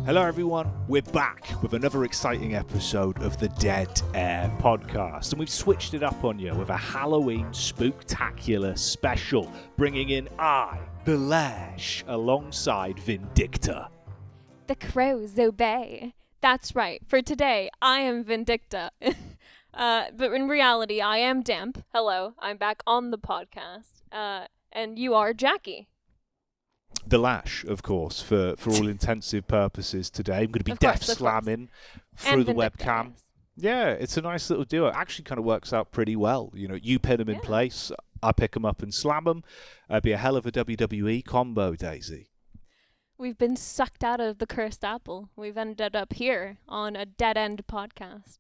Hello everyone, we're back with another exciting episode of the Dead Air podcast, and we've switched it up on you with a Halloween Spook-tacular special, bringing in the LASH, alongside Vindicta. The crows obey. That's right, for today, I am Vindicta. But in reality, I am DAMP. Hello, I'm back on the podcast. And you are Jacky. The LASH, of course, for all intensive purposes today. I'm going to be death slamming through the webcam. Yes. Yeah, it's a nice little duo. It actually kind of works out pretty well. You know, you pin them in place, I pick them up and slam them. It'd be a hell of a WWE combo, Daisy. We've been sucked out of the cursed apple. We've ended up here on a dead-end podcast.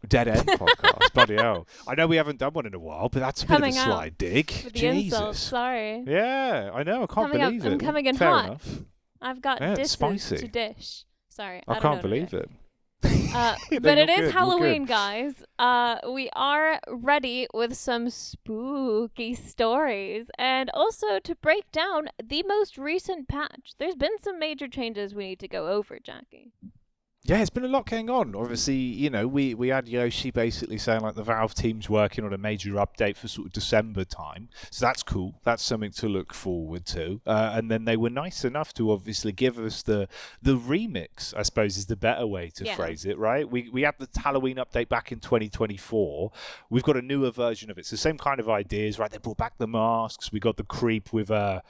Dead End podcast, bloody hell. I know we haven't done one in a while, but that's a bit of a sly dig. For the Jesus. insult, sorry. Yeah, I know, I can't believe it. I'm coming in Fair hot. enough. I've got dishes spicy. to dish. Sorry, I can't believe it. But it is Halloween, guys. We are ready with some spooky stories and also to break down the most recent patch. There's been some major changes we need to go over, Jacky. Yeah, it's been a lot going on. Obviously, you know, we had Yoshi basically saying like the Valve team's working on a major update for sort of December time. So that's cool. That's something to look forward to. And then they were nice enough to obviously give us the remix, I suppose is the better way to phrase it, right? We had the Halloween update back in 2024. We've got a newer version of it. It's the same kind of ideas, right? They brought back the masks. We got the creep with the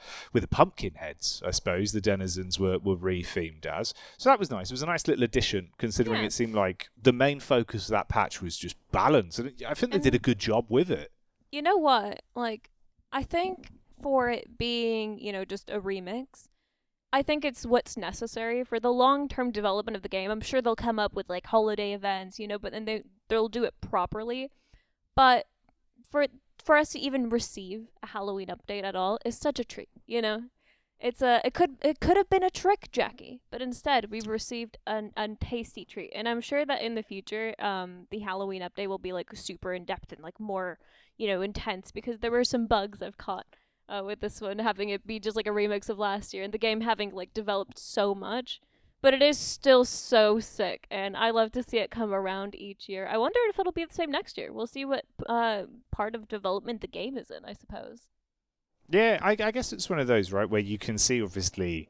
pumpkin heads, I suppose, the denizens were re-themed as. So that was nice. It was a nice little addition. Considering it seemed like the main focus of that patch was just balance. And I think they did a good job with it. You know what? Like, I think for it being, you know, just a remix, I think it's what's necessary for the long-term development of the game. I'm sure they'll come up with, like, holiday events, you know, but then they'll do it properly. But for us to even receive a Halloween update at all is such a treat, you know? It could have been a trick, Jacky, but instead we've received a tasty treat, and I'm sure that in the future, the Halloween update will be like super in depth and like more, you know, intense because there were some bugs I've caught with this one, having it be just like a remix of last year, and the game having like developed so much, but it is still so sick, and I love to see it come around each year. I wonder if it'll be the same next year. We'll see what part of development the game is in, I suppose. Yeah, I guess it's one of those, right, where you can see, obviously,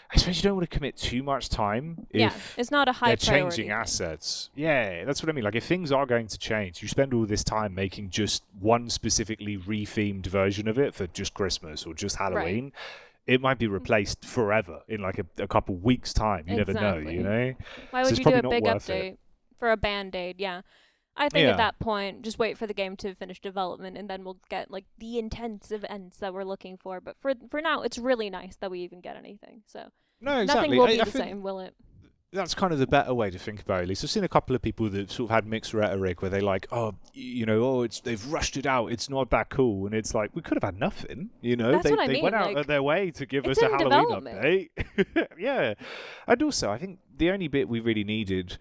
I suppose you don't want to commit too much time if it's not a high they're changing assets. Yeah, that's what I mean. Like, if things are going to change, you spend all this time making just one specifically re-themed version of it for just Christmas or just Halloween. Right. It might be replaced forever in, like, a couple weeks' time. You never know, you know? Why would you do a big update for a Band-Aid? Yeah. I think at that point, just wait for the game to finish development, and then we'll get like the intensive ends that we're looking for. But for now, it's really nice that we even get anything. So no, exactly. Nothing will be the same, will it? That's kind of the better way to think about it. At least I've seen a couple of people that sort of had mixed rhetoric where they like, they've rushed it out. It's not that cool, and it's like we could have had nothing. You know, That's what I they mean. went out of their way to give us a Halloween update. Yeah, and also I think the only bit we really needed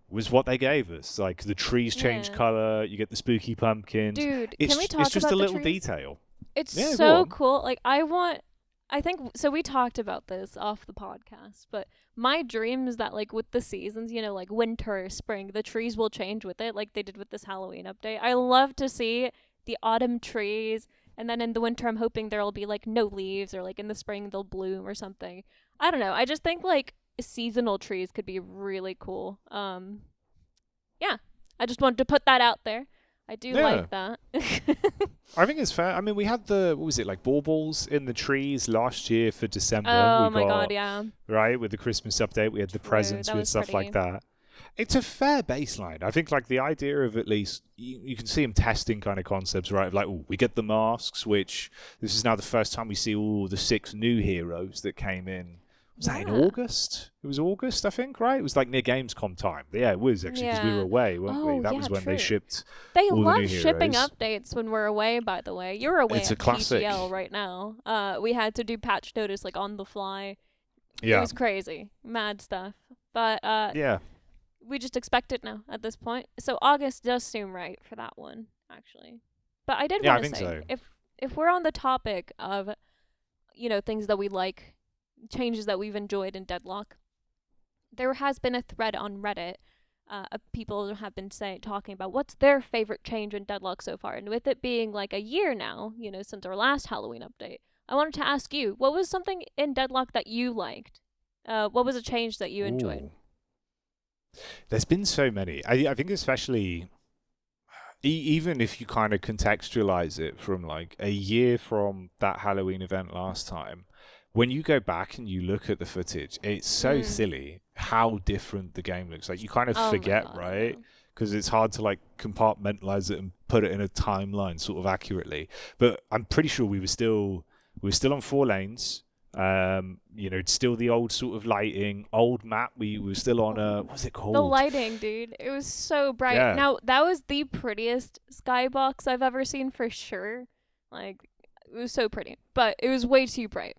was what they gave us. Like, the trees change color, you get the spooky pumpkins. Dude, can we talk about it's just the a little trees? detail. It's so cool. Like, so we talked about this off the podcast, but my dream is that, like, with the seasons, you know, like winter, spring, the trees will change with it, like they did with this Halloween update. I love to see the autumn trees, and then in the winter, I'm hoping there'll be, like, no leaves, or, like, in the spring, they'll bloom or something. I don't know. I just think, like, seasonal trees could be really cool. I just wanted to put that out there. I do like that. I think it's fair. I mean, we had baubles in the trees last year for December. Oh my god, yeah. Right, with the Christmas update, we had the presents with stuff like that. It's a fair baseline. I think, like, the idea of at least you can see them testing kind of concepts, right? Of like, we get the masks, which this is now the first time we see all the 6 new heroes that came in. Was that in August? It was August, I think, right? It was like near Gamescom time. Yeah, it was actually, because we were away, weren't we? That was when they shipped They all love the new shipping heroes. Updates when we're away, by the way. You're away It's at a classic. PGL right now. We had to do patch notice, like, on the fly. Yeah. It was crazy. Mad stuff. But we just expect it now at this point. So August does seem right for that one, actually. But I did want to say, if we're on the topic of, you know, things that we like, changes that we've enjoyed in Deadlock, there has been a thread on Reddit. People have been talking about what's their favorite change in Deadlock so far, and with it being like a year now, since our last Halloween update, I wanted to ask you, what was something in Deadlock that you liked? What was a change that you enjoyed? Ooh. There's been so many. I think especially even if you kind of contextualize it from like a year from that Halloween event last time, when you go back and you look at the footage, it's so silly how different the game looks. Like you kind of forget, right? Because it's hard to like compartmentalize it and put it in a timeline sort of accurately. But I'm pretty sure we were still on 4 lanes. Still the old sort of lighting, old map. We were still on what's it called? The lighting, dude. It was so bright. Yeah. Now, that was the prettiest skybox I've ever seen for sure. Like, it was so pretty, but it was way too bright.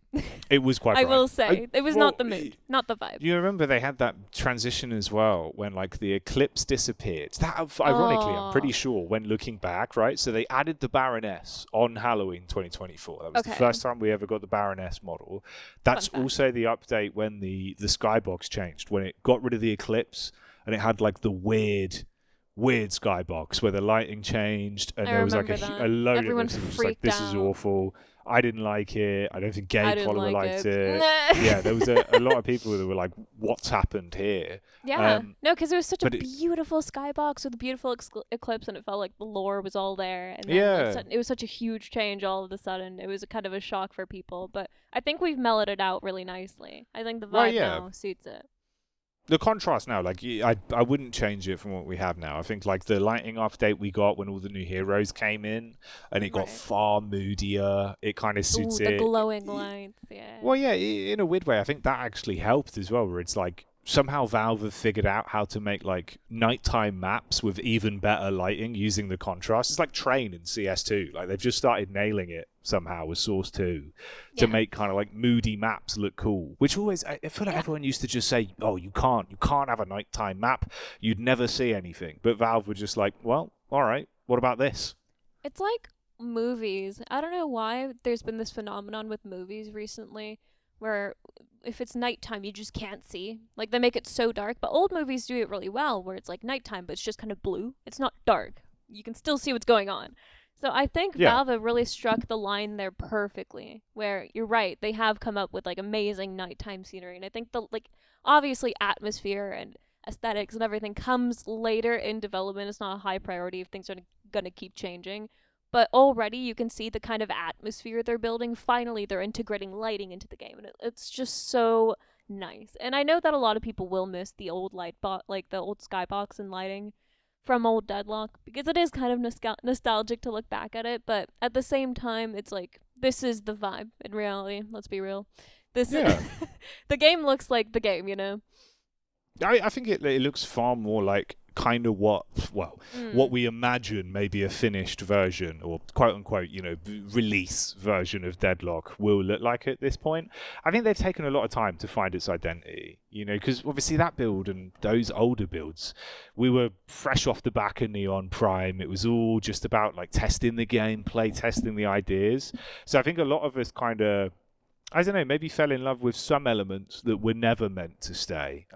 It was quite I bright. will say. It was not the mood, not the vibe. You remember they had that transition as well when like the eclipse disappeared. That ironically, I'm pretty sure when looking back, right? So they added the Baroness on Halloween 2024. That was the first time we ever got the Baroness model. That's also the update when the skybox changed, when it got rid of the eclipse and it had like the weird skybox where the lighting changed and there was like a load Everyone of it. freaked Was like, this out. is awful. I didn't like it. I don't think Gabe Follower liked it. Nah. Yeah, there was a lot of people that were like, what's happened here? Yeah. No, because it was such a beautiful skybox with a beautiful eclipse, and it felt like the lore was all there. And then all of a sudden, it was such a huge change all of a sudden. It was a kind of a shock for people. But I think we've mellowed it out really nicely. I think the vibe now suits it. The contrast now, like I wouldn't change it from what we have now. I think like the lighting update we got when all the new heroes came in, and it got far moodier. It kind of suits it. The glowing lights, yeah. Well, yeah, in a weird way, I think that actually helped as well. Where it's like somehow Valve have figured out how to make like nighttime maps with even better lighting using the contrast. It's like Train in CS2. Like they've just started nailing it somehow with Source 2 to make kind of like moody maps look cool. Which always, I feel like everyone used to just say, oh, you can't have a nighttime map. You'd never see anything. But Valve were just like, well, all right, what about this? It's like movies. I don't know why there's been this phenomenon with movies recently where if it's nighttime, you just can't see. Like, they make it so dark. But old movies do it really well, where it's like nighttime, but it's just kind of blue. It's not dark. You can still see what's going on. So I think Valve have really struck the line there perfectly, where you're right, they have come up with like amazing nighttime scenery. And I think obviously atmosphere and aesthetics and everything comes later in development. It's not a high priority if things are going to keep changing. But already you can see the kind of atmosphere they're building. Finally, they're integrating lighting into the game, and it's just so nice. And I know that a lot of people will miss the old like the old skybox and lighting from old Deadlock, because it is kind of nostalgic to look back at it. But at the same time, it's like, this is the vibe in reality. Let's be real. The game looks like the game, you know? I think it looks far more like kind of what we imagine maybe a finished version or quote unquote, release version of Deadlock will look like at this point. I think they've taken a lot of time to find its identity, because obviously that build and those older builds, we were fresh off the back of Neon Prime. It was all just about like testing the gameplay, testing the ideas. So I think a lot of us kind of, I don't know, maybe fell in love with some elements that were never meant to stay.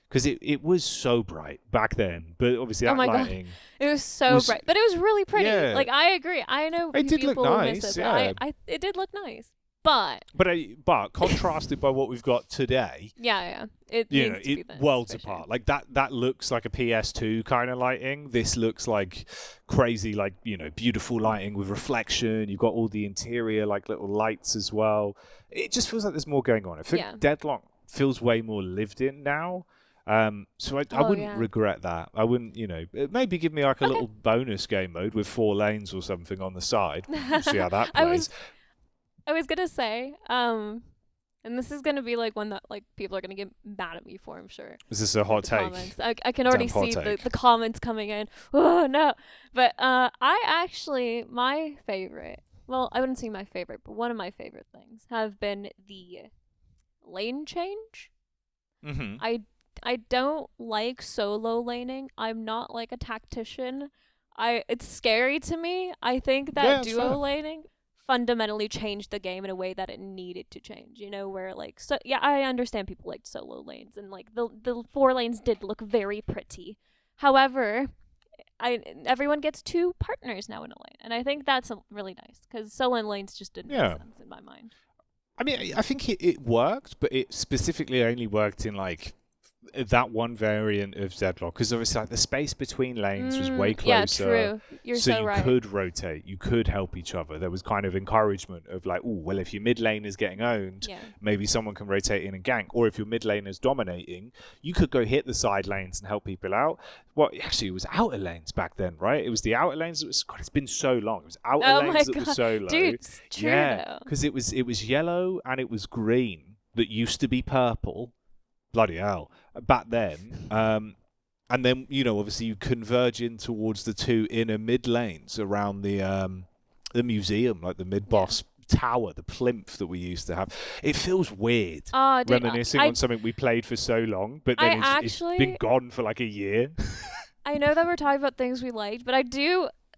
Because it was so bright back then. But obviously that lighting... God. It was so bright. But it was really pretty. Yeah. Like, I agree. I know it did people look will nice, miss it, yeah. but it did look nice. But contrasted by what we've got today... Yeah. It needs to be this, worlds apart. Sure. Like, that looks like a PS2 kind of lighting. This looks like crazy, like, beautiful lighting with reflection. You've got all the interior, like, little lights as well. It just feels like there's more going on. I think Deadlock feels way more lived in now. So I wouldn't regret that. I wouldn't, maybe give me like a little bonus game mode with 4 lanes or something on the side. We'll see how that plays. I was gonna say, and this is gonna be like one that like people are gonna get mad at me for, I'm sure. Is this a hot take? Comments. I can already see the comments coming in. Oh no! But my favorite. Well, I wouldn't say my favorite, but one of my favorite things have been the lane change. Mm-hmm. I don't like solo laning. I'm not like a tactician. It's scary to me. I think that duo laning fundamentally changed the game in a way that it needed to change, where like, so yeah, I understand people liked solo lanes, and like the 4 lanes did look very pretty. However, everyone gets 2 partners now in a lane, and I think that's really nice, because solo lanes just didn't make sense in my mind. I mean, I think it worked, but it specifically only worked in like that one variant of Deadlock, because obviously like the space between lanes was way closer. Yeah, true. You're so you right. could rotate, you could help each other. There was kind of encouragement of like, oh, well, if your mid lane is getting owned, maybe someone can rotate in and gank. Or if your mid lane is dominating, you could go hit the side lanes and help people out. Well, actually, it was outer lanes back then, right? It was the outer lanes that was, God, it's been so long. It was outer lanes that were so low. Dude, it's true. Yeah, because it was yellow and it was green that used to be purple. Bloody hell. Back then. And then, obviously you converge in towards the 2 inner mid lanes around the museum, like the mid-boss tower, the plinth that we used to have. It feels weird reminiscing on something we played for so long, but then it's been gone for like a year. I know that we're talking about things we liked, but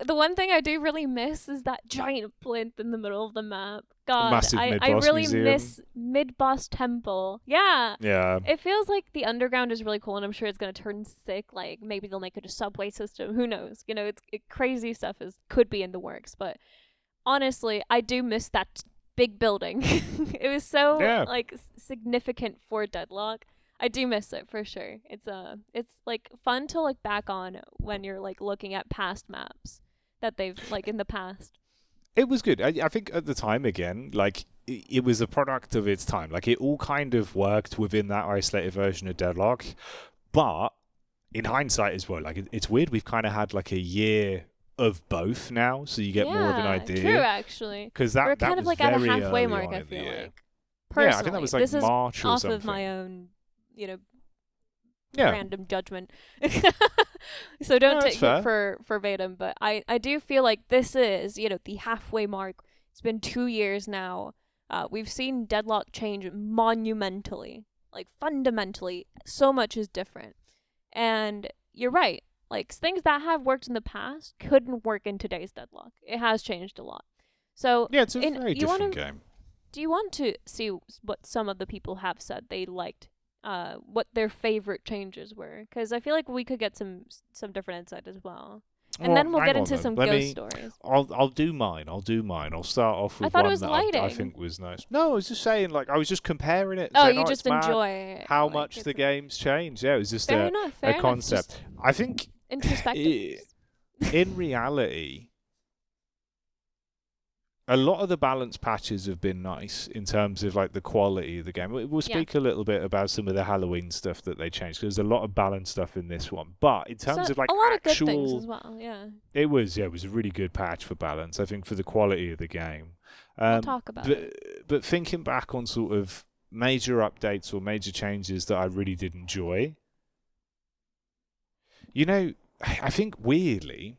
the one thing I do really miss is that giant plinth in the middle of the map. God, I really miss mid-boss temple. Yeah. Yeah. It feels like the underground is really cool, and I'm sure it's going to turn sick. Like, maybe they'll make it a subway system. Who knows? Crazy stuff could be in the works. But honestly, I do miss that big building. It was so like significant for Deadlock. I do miss it for sure. It's like fun to look back on when you're like looking at past maps that they've like in the past. It was good. I think at the time, again, like it was a product of its time. Like it all kind of worked within that isolated version of Deadlock. But in hindsight as well, like it's weird. We've kind of had like a year of both now, so you get more of an idea. True, actually. Because we're kind was of like very at a halfway mark. I feel like. Personally, I think that was like March or something. Off of my own, yeah. random judgment. So don't take it for verbatim, but I do feel like this is, the halfway mark. It's been 2 years now. We've seen Deadlock change monumentally, like fundamentally. So much is different. And you're right. Like things that have worked in the past couldn't work in today's Deadlock. It has changed a lot. So yeah, it's a very different game. Do you want to see what some of the people have said they liked? What their favorite changes were, because I feel like we could get some different insight as well, and then we'll get into some ghost stories. I'll do mine. I'll start off with one that I think was nice. No, I was just saying, like I was just comparing it. Oh, you just enjoy how much the game's changed. Yeah, it was just a concept. I think introspective. In reality, a lot of the balance patches have been nice in terms of like the quality of the game. We'll speak a little bit about some of the Halloween stuff that they changed, because there's a lot of balance stuff in this one. But in terms of like a lot of good things as well, it was a really good patch for balance. I think for the quality of the game. We'll talk about it. But thinking back on sort of major updates or major changes that I really did enjoy, I think weirdly,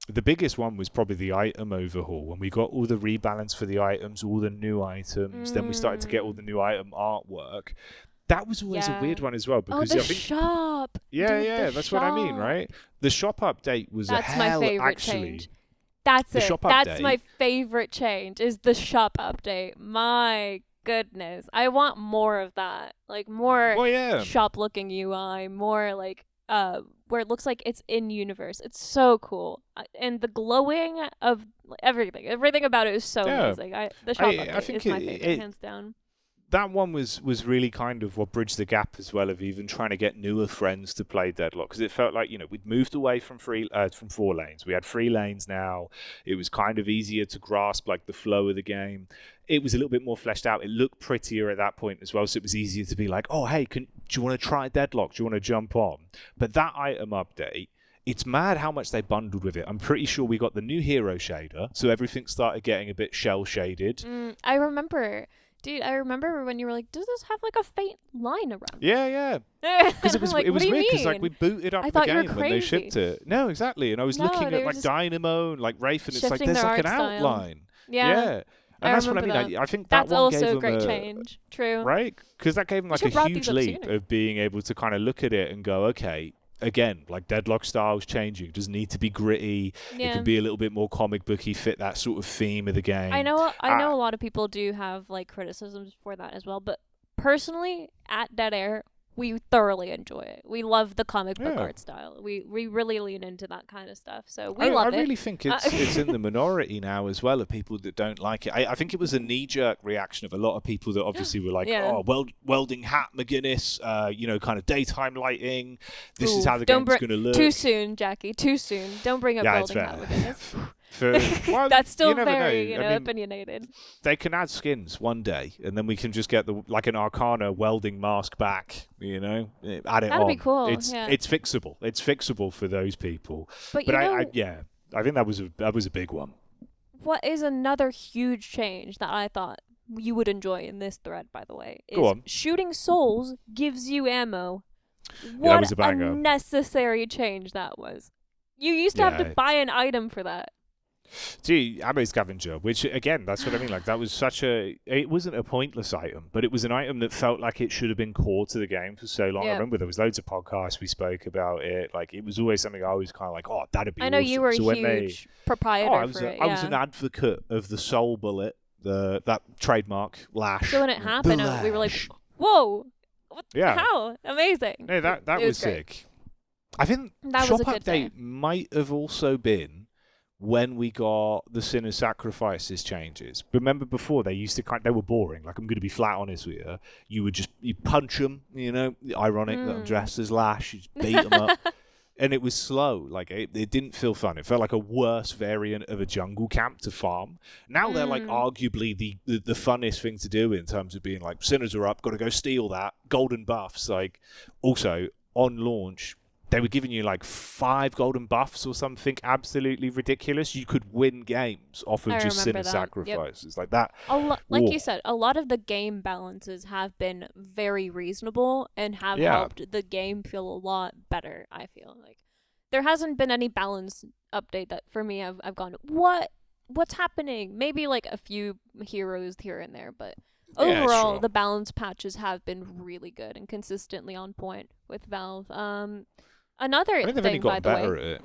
the biggest one was probably the item overhaul, when we got all the rebalance for the items, all the new items. Then we started to get all the new item artwork. That was always a weird one as well, because I think shop. Yeah, that's what I mean, right? The shop update was my favorite change. That's it. That's my favorite change. Is the shop update. My goodness, I want more of that. Like more shop-looking UI. More like where it looks like it's in universe. It's so cool, and the glowing of everything about it is so amazing. The shop update is my favorite, hands down. That one was really kind of what bridged the gap as well, of even trying to get newer friends to play Deadlock, because it felt like we'd moved away from 4 lanes. We had 3 lanes now. It was kind of easier to grasp like the flow of the game. It was a little bit more fleshed out. It looked prettier at that point as well, so it was easier to be like, oh hey, do you want to try Deadlock? Do you want to jump on? But that item update, it's mad how much they bundled with it. I'm pretty sure we got the new hero shader, so everything started getting a bit shell shaded. I remember. Dude, I remember when you were like, does this have like a faint line around it? Yeah. Because it was like, it was weird, because like we booted up the game when they crazy. shipped it. No, exactly. And I was looking at like Dynamo and like Wraith, and it's like there's like an outline. Yeah. And that's what I mean. I think that that's one gave also them a great change. True. Right? Because that gave them like a huge leap of being able to kind of look at it and go, okay, again, like Deadlock style's changing. It doesn't need to be gritty. Yeah. It can be a little bit more comic booky, fit that sort of theme of the game. I know a lot of people do have like criticisms for that as well, but personally, at Dead Air, we thoroughly enjoy it. We love the comic book art style. We really lean into that kind of stuff. So we love it. I really think it's in the minority now as well of people that don't like it. I think it was a knee-jerk reaction of a lot of people that obviously were like, oh, welding hat McGinnis, kind of daytime lighting. This is how the game's going to look. Too soon, Jackie. Too soon. Don't bring up welding hat McGinnis. That's still very opinionated. They can add skins one day, and then we can just get an Arcana welding mask back. Add it on. That'd be cool. It's fixable. It's fixable for those people. But I think that was a big one. What is another huge change that I thought you would enjoy in this thread, by the way, is Go on. shooting souls gives you ammo. That was a banger. Unnecessary change that was. You used to have to buy an item for that. Gee, ammo scavenger, which again, that's what I mean. Like that was it wasn't a pointless item, but it was an item that felt like it should have been core to the game for so long. I remember there was loads of podcasts we spoke about it. Like it was always something I was kind of like, oh, that'd be awesome. I know you were a huge proprietor for it. I was an advocate of the soul bullet, that trademark LASH. So when it happened, we were like, whoa, how amazing. No, that was sick. I think that shop update might have also been when we got the Sinner's Sacrifices changes. Remember before, they used to they were boring. Like, I'm going to be flat honest with you. You punch them, ironic that I'm dressed as LASH, you just beat them up. And it was slow. Like, it didn't feel fun. It felt like a worse variant of a jungle camp to farm. Now they're, like, arguably the funnest thing to do in terms of being like, Sinners are up, got to go steal that. Golden buffs. Like, also, on launch, they were giving you like 5 golden buffs or something absolutely ridiculous. You could win games off of just Sinner Sacrifices. Like that. Like you said, a lot of the game balances have been very reasonable and have helped the game feel a lot better, I feel. Like there hasn't been any balance update that for me I've gone, what's happening? Maybe like a few heroes here and there, but overall the balance patches have been really good and consistently on point with Valve. Another thing, by the way,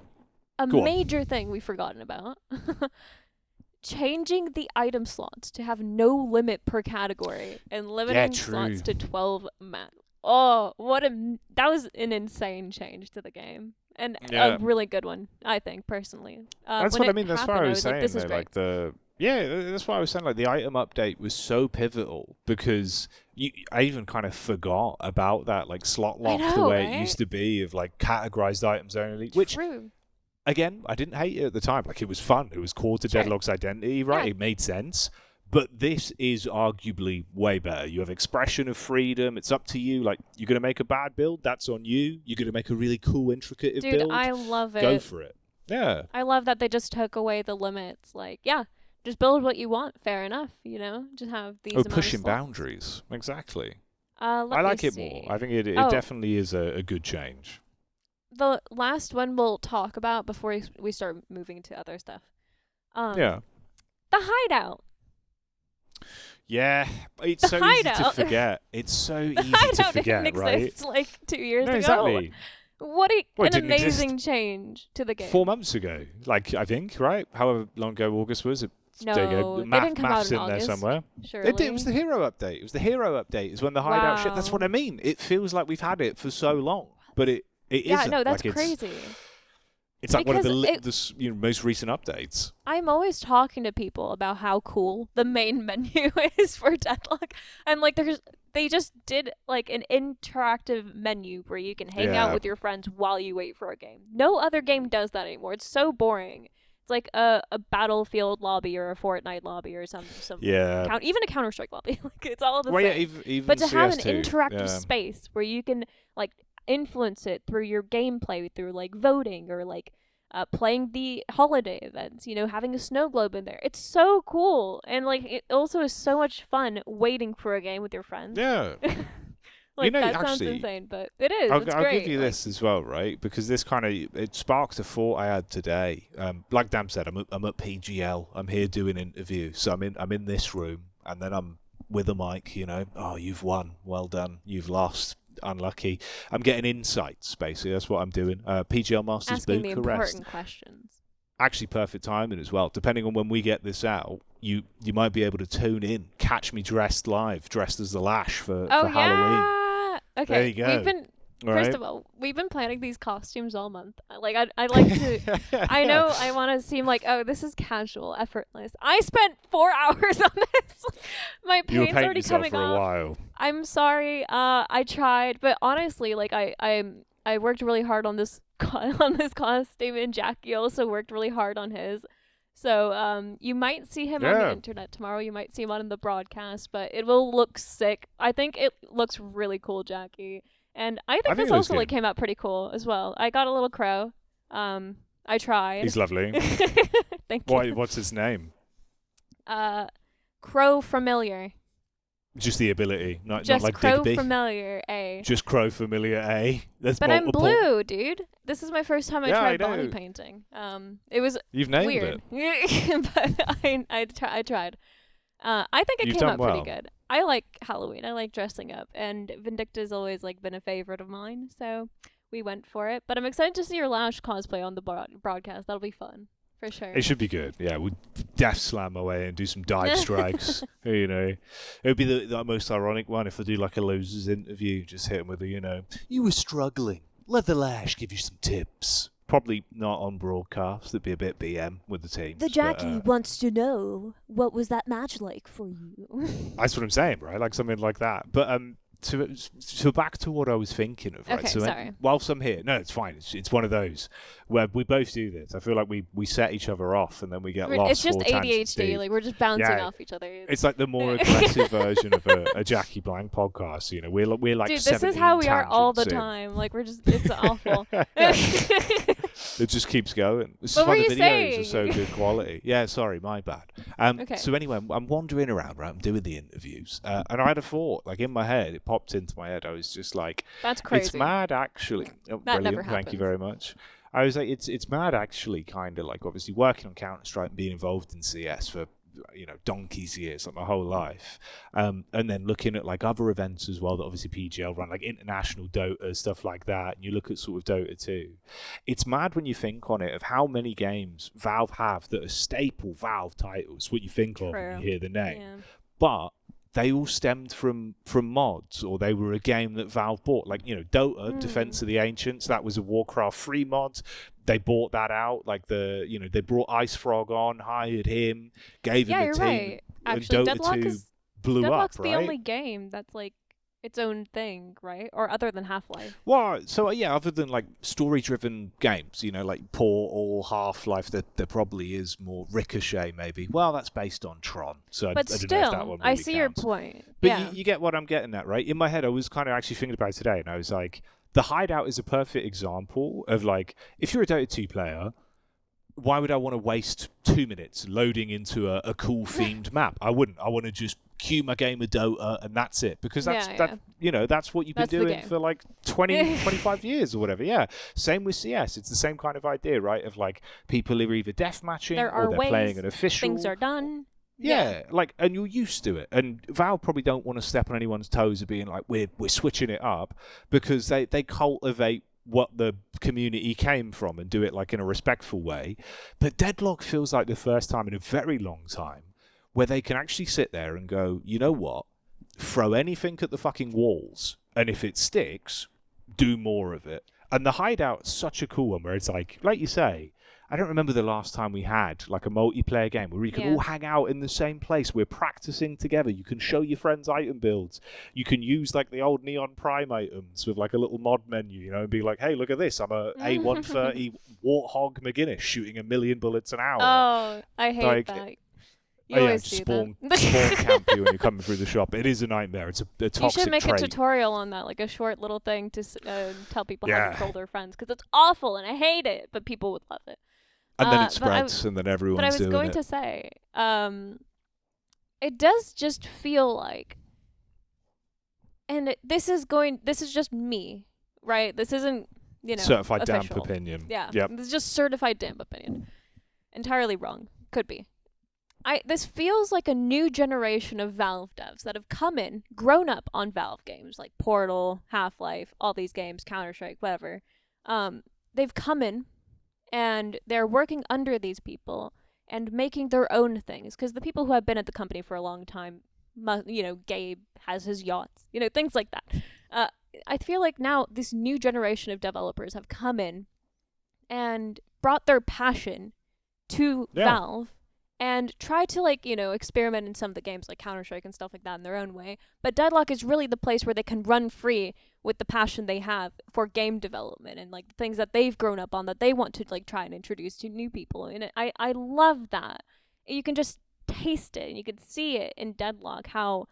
a major thing we've forgotten about, changing the item slots to have no limit per category and limiting slots to 12 max. Oh, that was an insane change to the game. And a really good one, I think, personally. That's what I mean. That's what I was saying. This is great. That's why I was saying, like, the item update was so pivotal because I even kind of forgot about that, like, slot lock the way it used to be of, like, categorized items only. Which, again, I didn't hate it at the time. Like, it was fun. It was core to Deadlock's identity, right? Yeah. It made sense. But this is arguably way better. You have expression of freedom. It's up to you. Like, you're going to make a bad build, that's on you. You're going to make a really cool, intricate build. Dude, I love it. Go for it. Yeah. I love that they just took away the limits. Like, just build what you want. Fair enough, Just have these. Pushing boundaries. Exactly. I like it more. I think it definitely is a good change. The last one we'll talk about before we start moving to other stuff. The hideout. Yeah, it's so easy to forget. It's so easy to forget, didn't right? Exist like 2 years ago. Exactly. What an amazing change to the game. 4 months ago, like, I think, right? However long ago August was. No, they didn't come out in August. There somewhere. Surely. It was the hero update. It was the hero update. Is when the hideout shit. That's what I mean. It feels like we've had it for so long, but it isn't. Yeah, no, that's crazy. It's like one of the most recent updates. I'm always talking to people about how cool the main menu is for Deadlock. And like they just did like an interactive menu where you can hang out with your friends while you wait for a game. No other game does that anymore. It's so boring. It's like a Battlefield lobby or a Fortnite lobby or some even a Counter-Strike lobby. Like it's all the same. Yeah, even but to CS2, have an interactive space where you can like influence it through your gameplay, through like voting or like playing the holiday events, having a snow globe in there. It's so cool. And like it also is so much fun waiting for a game with your friends. Yeah. Like that sounds insane, but it is. I'll great. give you this as well, right? Because this it sparked a thought I had today. Like Dan said, I'm at PGL. I'm here doing interviews. So I'm in this room and then I'm with a mic, Oh, you've won. Well done. You've lost. unlucky. I'm getting insights, basically. That's what I'm doing. PGL Masters Asking the Bucharest. important questions. Actually, perfect timing as well. Depending on when we get this out, you might be able to tune in, catch me dressed as the Lash for Halloween. Yeah. Okay. There you go. First of all, we've been planning these costumes all month. Like, I like to. I know I want to seem like, oh, this is casual, effortless. I spent 4 hours on this. My paint's already coming for off. a while. I'm sorry. I tried, but honestly, like, I worked really hard on this costume, and Jacky also worked really hard on his. So you might see him on the internet tomorrow. You might see him on the broadcast, but it will look sick. I think it looks really cool, Jacky. And I think this also came out pretty cool as well. I got a little crow. I tried. He's lovely. Thank you. What's his name? Crow Familiar. Just the ability, not like Crow Digby. Familiar A. Just Crow Familiar A. There's but multiple. I'm blue, dude. This is my first time I tried body painting. It was You've named weird. it. But I tried. I think it came out pretty good. I like Halloween. I like dressing up, and Vindicta's always like been a favorite of mine, so we went for it. But I'm excited to see your LASH cosplay on the broadcast. That'll be fun, for sure. It should be good. Yeah, we'd death slam away and do some dive strikes. It would be the most ironic one if I do like a losers interview, just hit him with you were struggling. Let the LASH give you some tips. Probably not on broadcast. It'd be a bit BM with the team. The Jacky wants to know, what was that match like for you? That's what I'm saying, right? Like something like that. But so back to what I was thinking of, right? Okay, so sorry. Whilst I'm here, no, it's fine. It's one of those where we both do this. I feel like we set each other off and then we get lost. It's just ADHD. Like we're just bouncing off each other. It's like the more aggressive version of a Jacky Blank podcast. We're like. Dude, this is how we are all the time. Like it's awful. It just keeps going. This is What why were the you videos saying? are so good quality. Yeah, sorry, my bad. Okay. So anyway, I'm wandering around, right? I'm doing the interviews, and I had a thought, like in my head, it popped into my head. I was just like, that's crazy. It's mad, actually. Oh, that brilliant. never happens. Thank you very much. I was like, it's mad, actually, kind of like obviously working on Counter-Strike and being involved in CS for donkey's years, like my whole life, and then looking at like other events as well that obviously PGL run, like international Dota, stuff like that, and you look at sort of Dota 2. It's mad when you think on it of how many games Valve have that are staple Valve titles, what you think of when you hear the name, but they all stemmed from mods, or they were a game that Valve bought. Like, Dota, Defense of the Ancients, that was a Warcraft 3 mod. They bought that out. Like they brought Ice Frog on, hired him, gave him a team. Right. Actually, Dota Deadlock 2 blew Deadlock's up, the right? only game that's like its own thing, right? Or other than Half-Life. Well, so other than like story-driven games, like Portal, Half-Life, there probably is more Ricochet, maybe. Well, that's based on Tron, so but I still, don't know if that one really I see counts. your point. But you get what I'm getting at, right? In my head, I was kind of actually thinking about it today, and I was like, the Hideout is a perfect example of like, if you're a Dota 2 player, why would I want to waste 2 minutes loading into a cool themed map? I wouldn't. I want to just queue my game of Dota and that's it, because that's that's what you've been doing for like 20 25 years or whatever. Yeah, same with CS. It's the same kind of idea, right? Of like, people are either deathmatching or they're playing an official. Things are done. Yeah, like, and you're used to it. And Valve probably don't want to step on anyone's toes of being like, we're switching it up, because they cultivate what the community came from and do it like in a respectful way. But Deadlock feels like the first time in a very long time where they can actually sit there and go, you know what? Throw anything at the fucking walls, and if it sticks, do more of it. And the Hideout's such a cool one where it's like you say, I don't remember the last time we had like a multiplayer game where we could all hang out in the same place. We're practicing together. You can show your friends item builds. You can use like the old Neon Prime items with like a little mod menu, and be like, hey, look at this. I'm a A130 Warthog McGinnis shooting 1,000,000 bullets an hour. Oh, I hate that. You always do spawn that. camp you when you're coming through the shop. It is a nightmare. It's a toxic You should make trait. a tutorial on that, like a short little thing to tell people how to control their friends, because it's awful and I hate it, but people would love it. And then it spreads, and then everyone's doing it. But I was going to say, it does just feel like, and this is just me, right? This isn't, certified official. damp opinion. Yeah. Yep. This is just certified damp opinion. Entirely wrong. Could be. this feels like a new generation of Valve devs that have come in, grown up on Valve games like Portal, Half-Life, all these games, Counter-Strike, whatever. They've come in and they're working under these people and making their own things, because the people who have been at the company for a long time, Gabe has his yachts, things like that. I feel like now this new generation of developers have come in and brought their passion to Valve and try to experiment in some of the games like Counter-Strike and stuff like that in their own way. But Deadlock is really the place where they can run free with the passion they have for game development and like the things that they've grown up on that they want to try and introduce to new people. And I love that. You can just taste it and you can see it in Deadlock how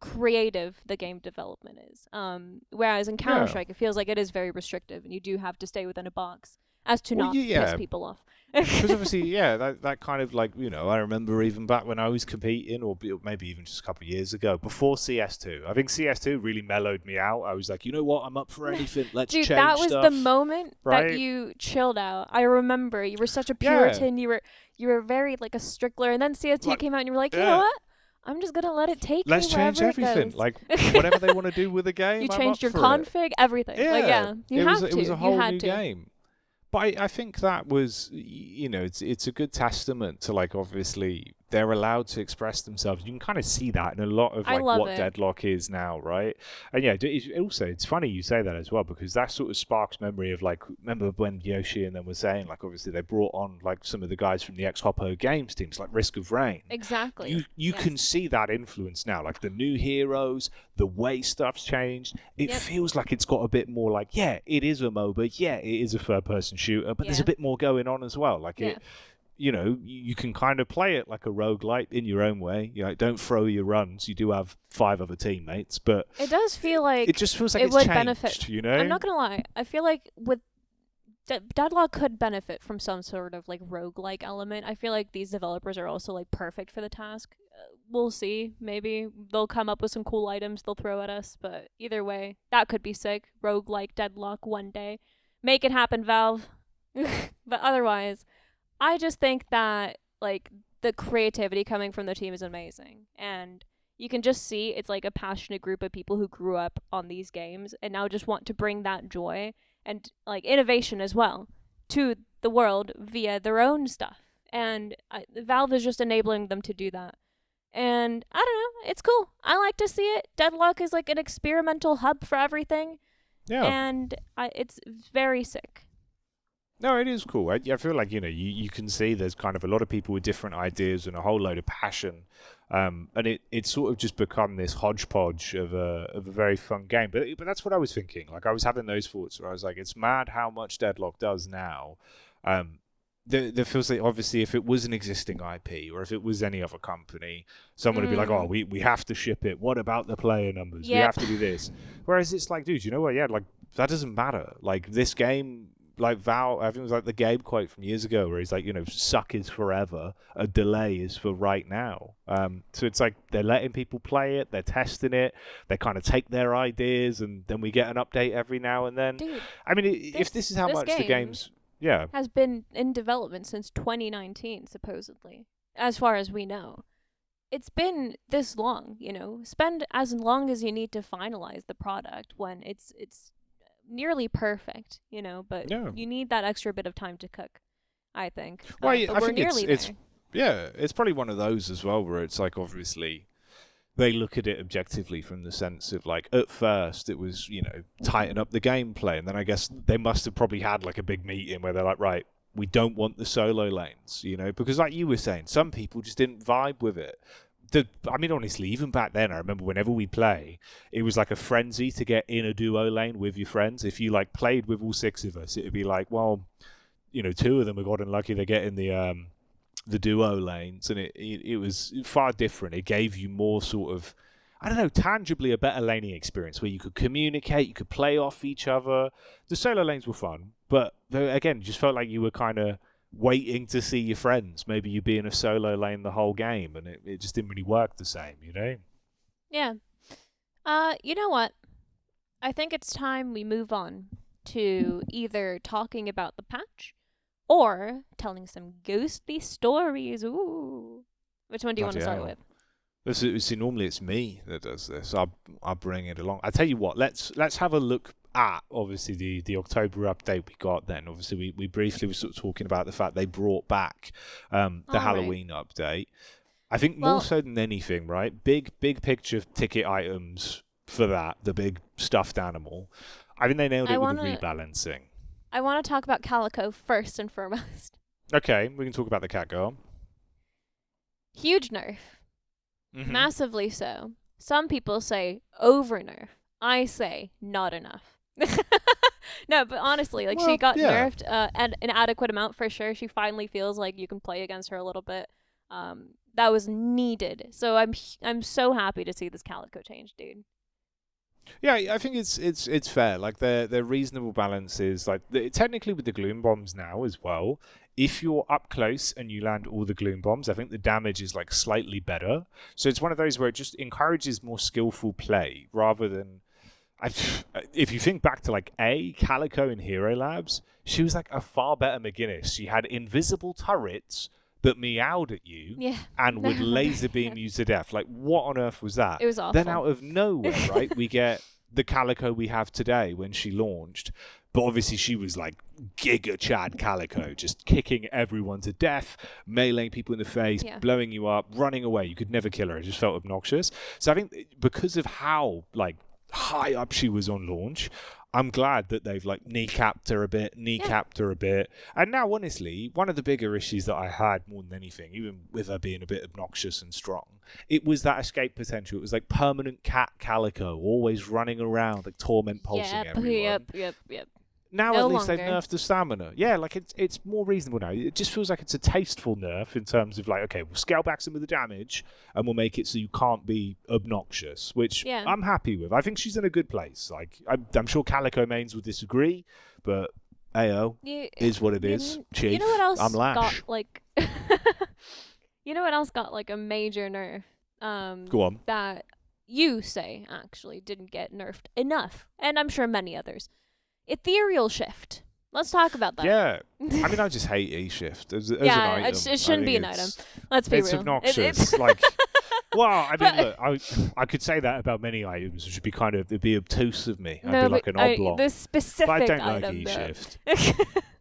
creative the game development is. Whereas in Counter-Strike it feels like it is very restrictive and you do have to stay within a box as to not piss people off. Because obviously, that kind of I remember even back when I was competing, or maybe even just a couple of years ago, before CS2. I think CS2 really mellowed me out. I was like, you know what, I'm up for anything. Let's change stuff. Dude, that was the moment that you chilled out. I remember you were such a Puritan. You were very a stickler, and then CS2 came out, and you were like, you know what? I'm just gonna let it take Let's me wherever change everything. It goes. Whatever they want to do with the game. You changed your config, everything. It was a whole new game. But I think that was, it's a good testament to obviously they're allowed to express themselves. You can kind of see that in a lot of what Deadlock is now, right? And it's funny you say that as well, because that sort of sparks memory of remember when Yoshi and them were saying obviously they brought on some of the guys from the ex-Hoppo Games teams like Risk of Rain. Exactly. You can see that influence now, the new heroes, the way stuff's changed. It feels like it's got a bit more it is a MOBA, it is a third-person shooter, but there's a bit more going on as well. You can kind of play it like a roguelite in your own way. Don't throw your runs. You do have 5 other teammates, but it does feel like it just feels like it it's would changed, benefit. I'm not gonna lie. I feel like with Deadlock could benefit from some sort of roguelike element. I feel like these developers are also perfect for the task. We'll see. Maybe they'll come up with some cool items they'll throw at us, but either way, that could be sick. Roguelike Deadlock one day. Make it happen, Valve. But otherwise, I just think that the creativity coming from the team is amazing, and you can just see it's a passionate group of people who grew up on these games and now just want to bring that joy and innovation as well to the world via their own stuff. And Valve is just enabling them to do that. And I don't know, it's cool. I like to see it. Deadlock is an experimental hub for everything. Yeah. And it's very sick. No, it is cool. I feel like, you can see there's kind of a lot of people with different ideas and a whole load of passion. And it's sort of just become this hodgepodge of a very fun game. But that's what I was thinking. I was having those thoughts where I was like, it's mad how much Deadlock does now. There feels like, obviously, if it was an existing IP or if it was any other company, someone would be like, oh, we have to ship it. What about the player numbers? We have to do this. Whereas it's dude, you know what? Yeah, that doesn't matter. This game... Val, I think it was the Gabe quote from years ago where he's suck is forever, a delay is for right now. So it's they're letting people play it, they're testing it, they kind of take their ideas, and then we get an update every now and then. Dude, I mean, if this is how much the game's... has been in development since 2019, supposedly, as far as we know. It's been this long, Spend as long as you need to finalize the product when it's nearly perfect, but you need that extra bit of time to cook, I think. Well, I we're think nearly there. It's probably one of those as well where it's obviously they look at it objectively from the sense of at first it was, tighten up the gameplay, and then I guess they must have probably had a big meeting where they're right, we don't want the solo lanes, because you were saying, some people just didn't vibe with it. Honestly, even back then, I remember whenever we play, it was a frenzy to get in a duo lane with your friends. If you played with all 6 of us, it would be 2 of them have gotten lucky to get in the duo lanes, and it was far different. It gave you more sort of, I don't know, tangibly a better laning experience where you could communicate, you could play off each other. The solo lanes were fun, but again, just felt like you were kind of waiting to see your friends. Maybe you be in a solo lane the whole game, and it just didn't really work the same, Yeah. You know what? I think it's time we move on to either talking about the patch or telling some ghostly stories. Ooh. Which one do you want to start Bloody with? See, normally it's me that does this. I'll bring it along. I tell you what, let's have a look at obviously the October update we got. Then obviously we briefly were sort of talking about the fact they brought back the Halloween update. I think more so than anything, right? Big picture ticket items for that, the big stuffed animal. I think they nailed it with the rebalancing. I want to talk about Calico first and foremost. Okay, we can talk about the cat girl. Huge nerf. Mm-hmm. Massively so. Some people say over nerf. I say not enough. No, but honestly, like, she got nerfed an adequate amount for sure. She finally feels like you can play against her a little bit. That was needed. So I'm so happy to see this Calico change, dude. Yeah, I think it's fair. Like, they're reasonable balances. Like, technically with the gloom bombs now as well, if you're up close and you land all the gloom bombs, I think the damage is like slightly better. So it's one of those where it just encourages more skillful play rather than. If you think back to like Calico in Hero Labs, she was like a far better McGinnis. She had invisible turrets that meowed at you and would laser beam you to death. Like, what on earth was that? It was awful. Then out of nowhere, right, we get the Calico we have today when she launched. But obviously she was like Giga Chad Calico, just kicking everyone to death, meleeing people in the face, blowing you up, running away. You could never kill her. It just felt obnoxious. So I think because of how like high up she was on launch, I'm glad that they've like kneecapped her a bit. And now, honestly, one of the bigger issues that I had more than anything, even with her being a bit obnoxious and strong, it was that escape potential. It was like permanent cat Calico, always running around, like torment pulsing everyone. Yep. Now No at least longer. they've nerfed the stamina. Yeah, like it's more reasonable now. It just feels like it's a tasteful nerf in terms of like, okay, we'll scale back some of the damage and we'll make it so you can't be obnoxious, which I'm happy with. I think she's in a good place. Like, I'm sure Calico mains will disagree, but AO is what it is. Chief, you know what else I'm LASH. got like you know what else got like a major nerf? Go on. That you say actually didn't get nerfed enough, and I'm sure many others. Ethereal Shift. Let's talk about that. Yeah. I mean, I just hate E-Shift as an item. It shouldn't be an item. Let's be real. It's obnoxious. Like, well, I mean, look, I could say that about many items, which would be kind of, it'd be obtuse of me. I'd be like an oblong. This specific but I don't item, like E-Shift.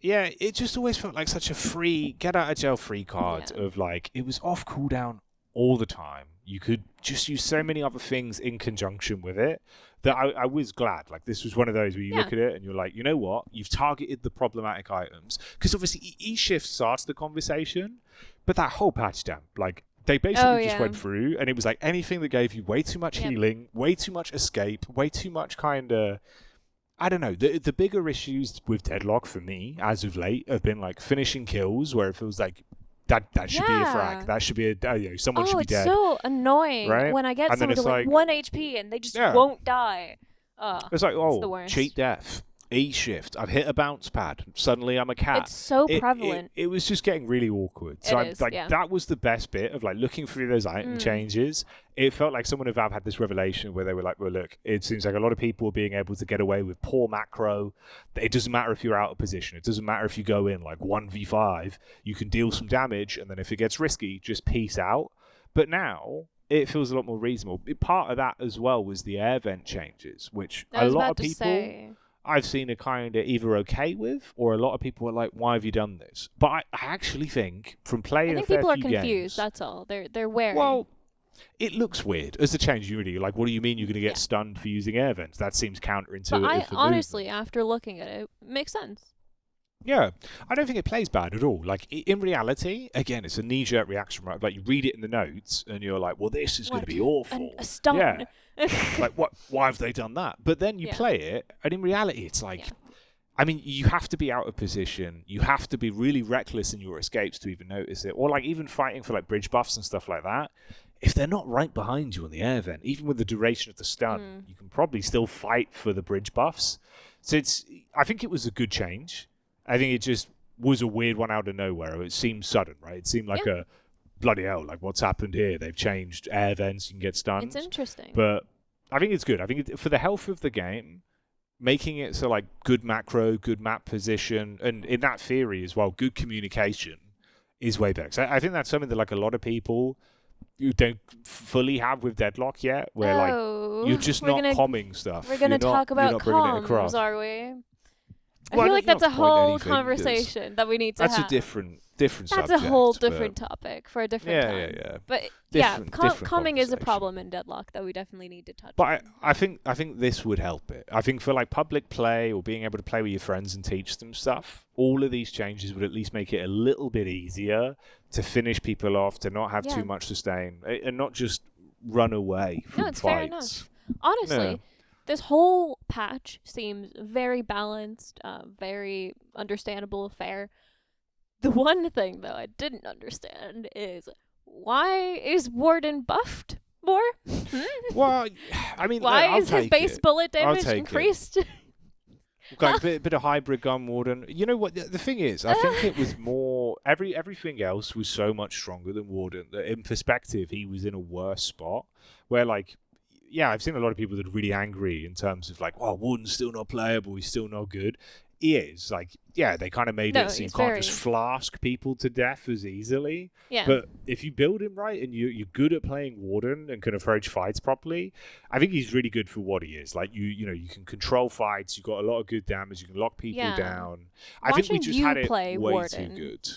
Yeah, it just always felt like such a free, get out of jail free card of like, it was off cooldown all the time. You could just use so many other things in conjunction with it that I was glad. Like, this was one of those where you look at it and you're like, you know what? You've targeted the problematic items. Because obviously E-Shift starts the conversation, but that whole patch damp, like, they basically just went through and it was like anything that gave you way too much healing, way too much escape, way too much kind of... I don't know. The bigger issues with Deadlock for me, as of late, have been like finishing kills where it feels like that should be a frag. That should be a someone should be dead. Oh, it's so annoying when I get someone to like 1 HP and they just won't die. It's like, it's the worst. Cheat death, E-Shift. I've hit a bounce pad. Suddenly I'm a cat. It's so prevalent. It was just getting really awkward. So that was the best bit of like looking through those item changes. It felt like someone at Valve had this revelation where they were like, well, look, it seems like a lot of people are being able to get away with poor macro. It doesn't matter if you're out of position. It doesn't matter if you go in like 1v5. You can deal some damage, and then if it gets risky, just peace out. But now it feels a lot more reasonable. Part of that as well was the air vent changes, which a lot of people I've seen are kind of either okay with, or a lot of people are like, why have you done this? But I actually think from playing a fair few games... I think people are confused, that's all. They're wary. Well, it looks weird. As a change, you're like, what do you mean you're going to get stunned for using air vents? That seems counterintuitive. But honestly, after looking at it, makes sense. Yeah, I don't think it plays bad at all. Like, in reality, again, it's a knee-jerk reaction, right? Like, you read it in the notes, and you're like, well, this is going to be awful. A stun. Yeah. Like, what? Why have they done that? But then you play it, and in reality, it's like, I mean, you have to be out of position. You have to be really reckless in your escapes to even notice it. Or, like, even fighting for, like, bridge buffs and stuff like that. If they're not right behind you on the air vent, even with the duration of the stun, you can probably still fight for the bridge buffs. So I think it was a good change. I think it just was a weird one out of nowhere. It seemed sudden, right? It seemed like a bloody hell, like what's happened here? They've changed air vents, you can get stunned. It's interesting. But I think it's good. I think for the health of the game, making it so like good macro, good map position, and in that theory as well, good communication is way better. So I think that's something that like a lot of people you don't fully have with Deadlock yet, where like you're just not comming stuff. We're gonna talk about you're not bringing it across. comms, are we? I Well, feel like you don't that's a have to point whole anything, conversation that we need to have. That's a different That's subject. a whole different topic for a different time. Yeah. But Different coming is a conversation. problem in Deadlock that we definitely need to touch But on. I think this would help it. I think for like public play or being able to play with your friends and teach them stuff, all of these changes would at least make it a little bit easier to finish people off, to not have too much sustain, and not just run away from it's fights. fair enough. Honestly, this whole patch seems very balanced, very understandable, fair. The one thing, though, I didn't understand is why is Warden buffed more? Well, I mean, why is his base bullet damage take increased? Like a bit of hybrid gun Warden. You know what? The thing is, I think it was more everything else was so much stronger than Warden that, in perspective, he was in a worse spot. Where like, yeah, I've seen a lot of people that are really angry in terms of like, well, Warden's still not playable, he's still not good. He is like, yeah, they kind of made it so you can't just flask people to death as easily. Yeah. But if you build him right and you're good at playing Warden and can approach fights properly, I think he's really good for what he is. Like you know, you can control fights. You've got a lot of good damage. You can lock people down. I think we just had it way too good.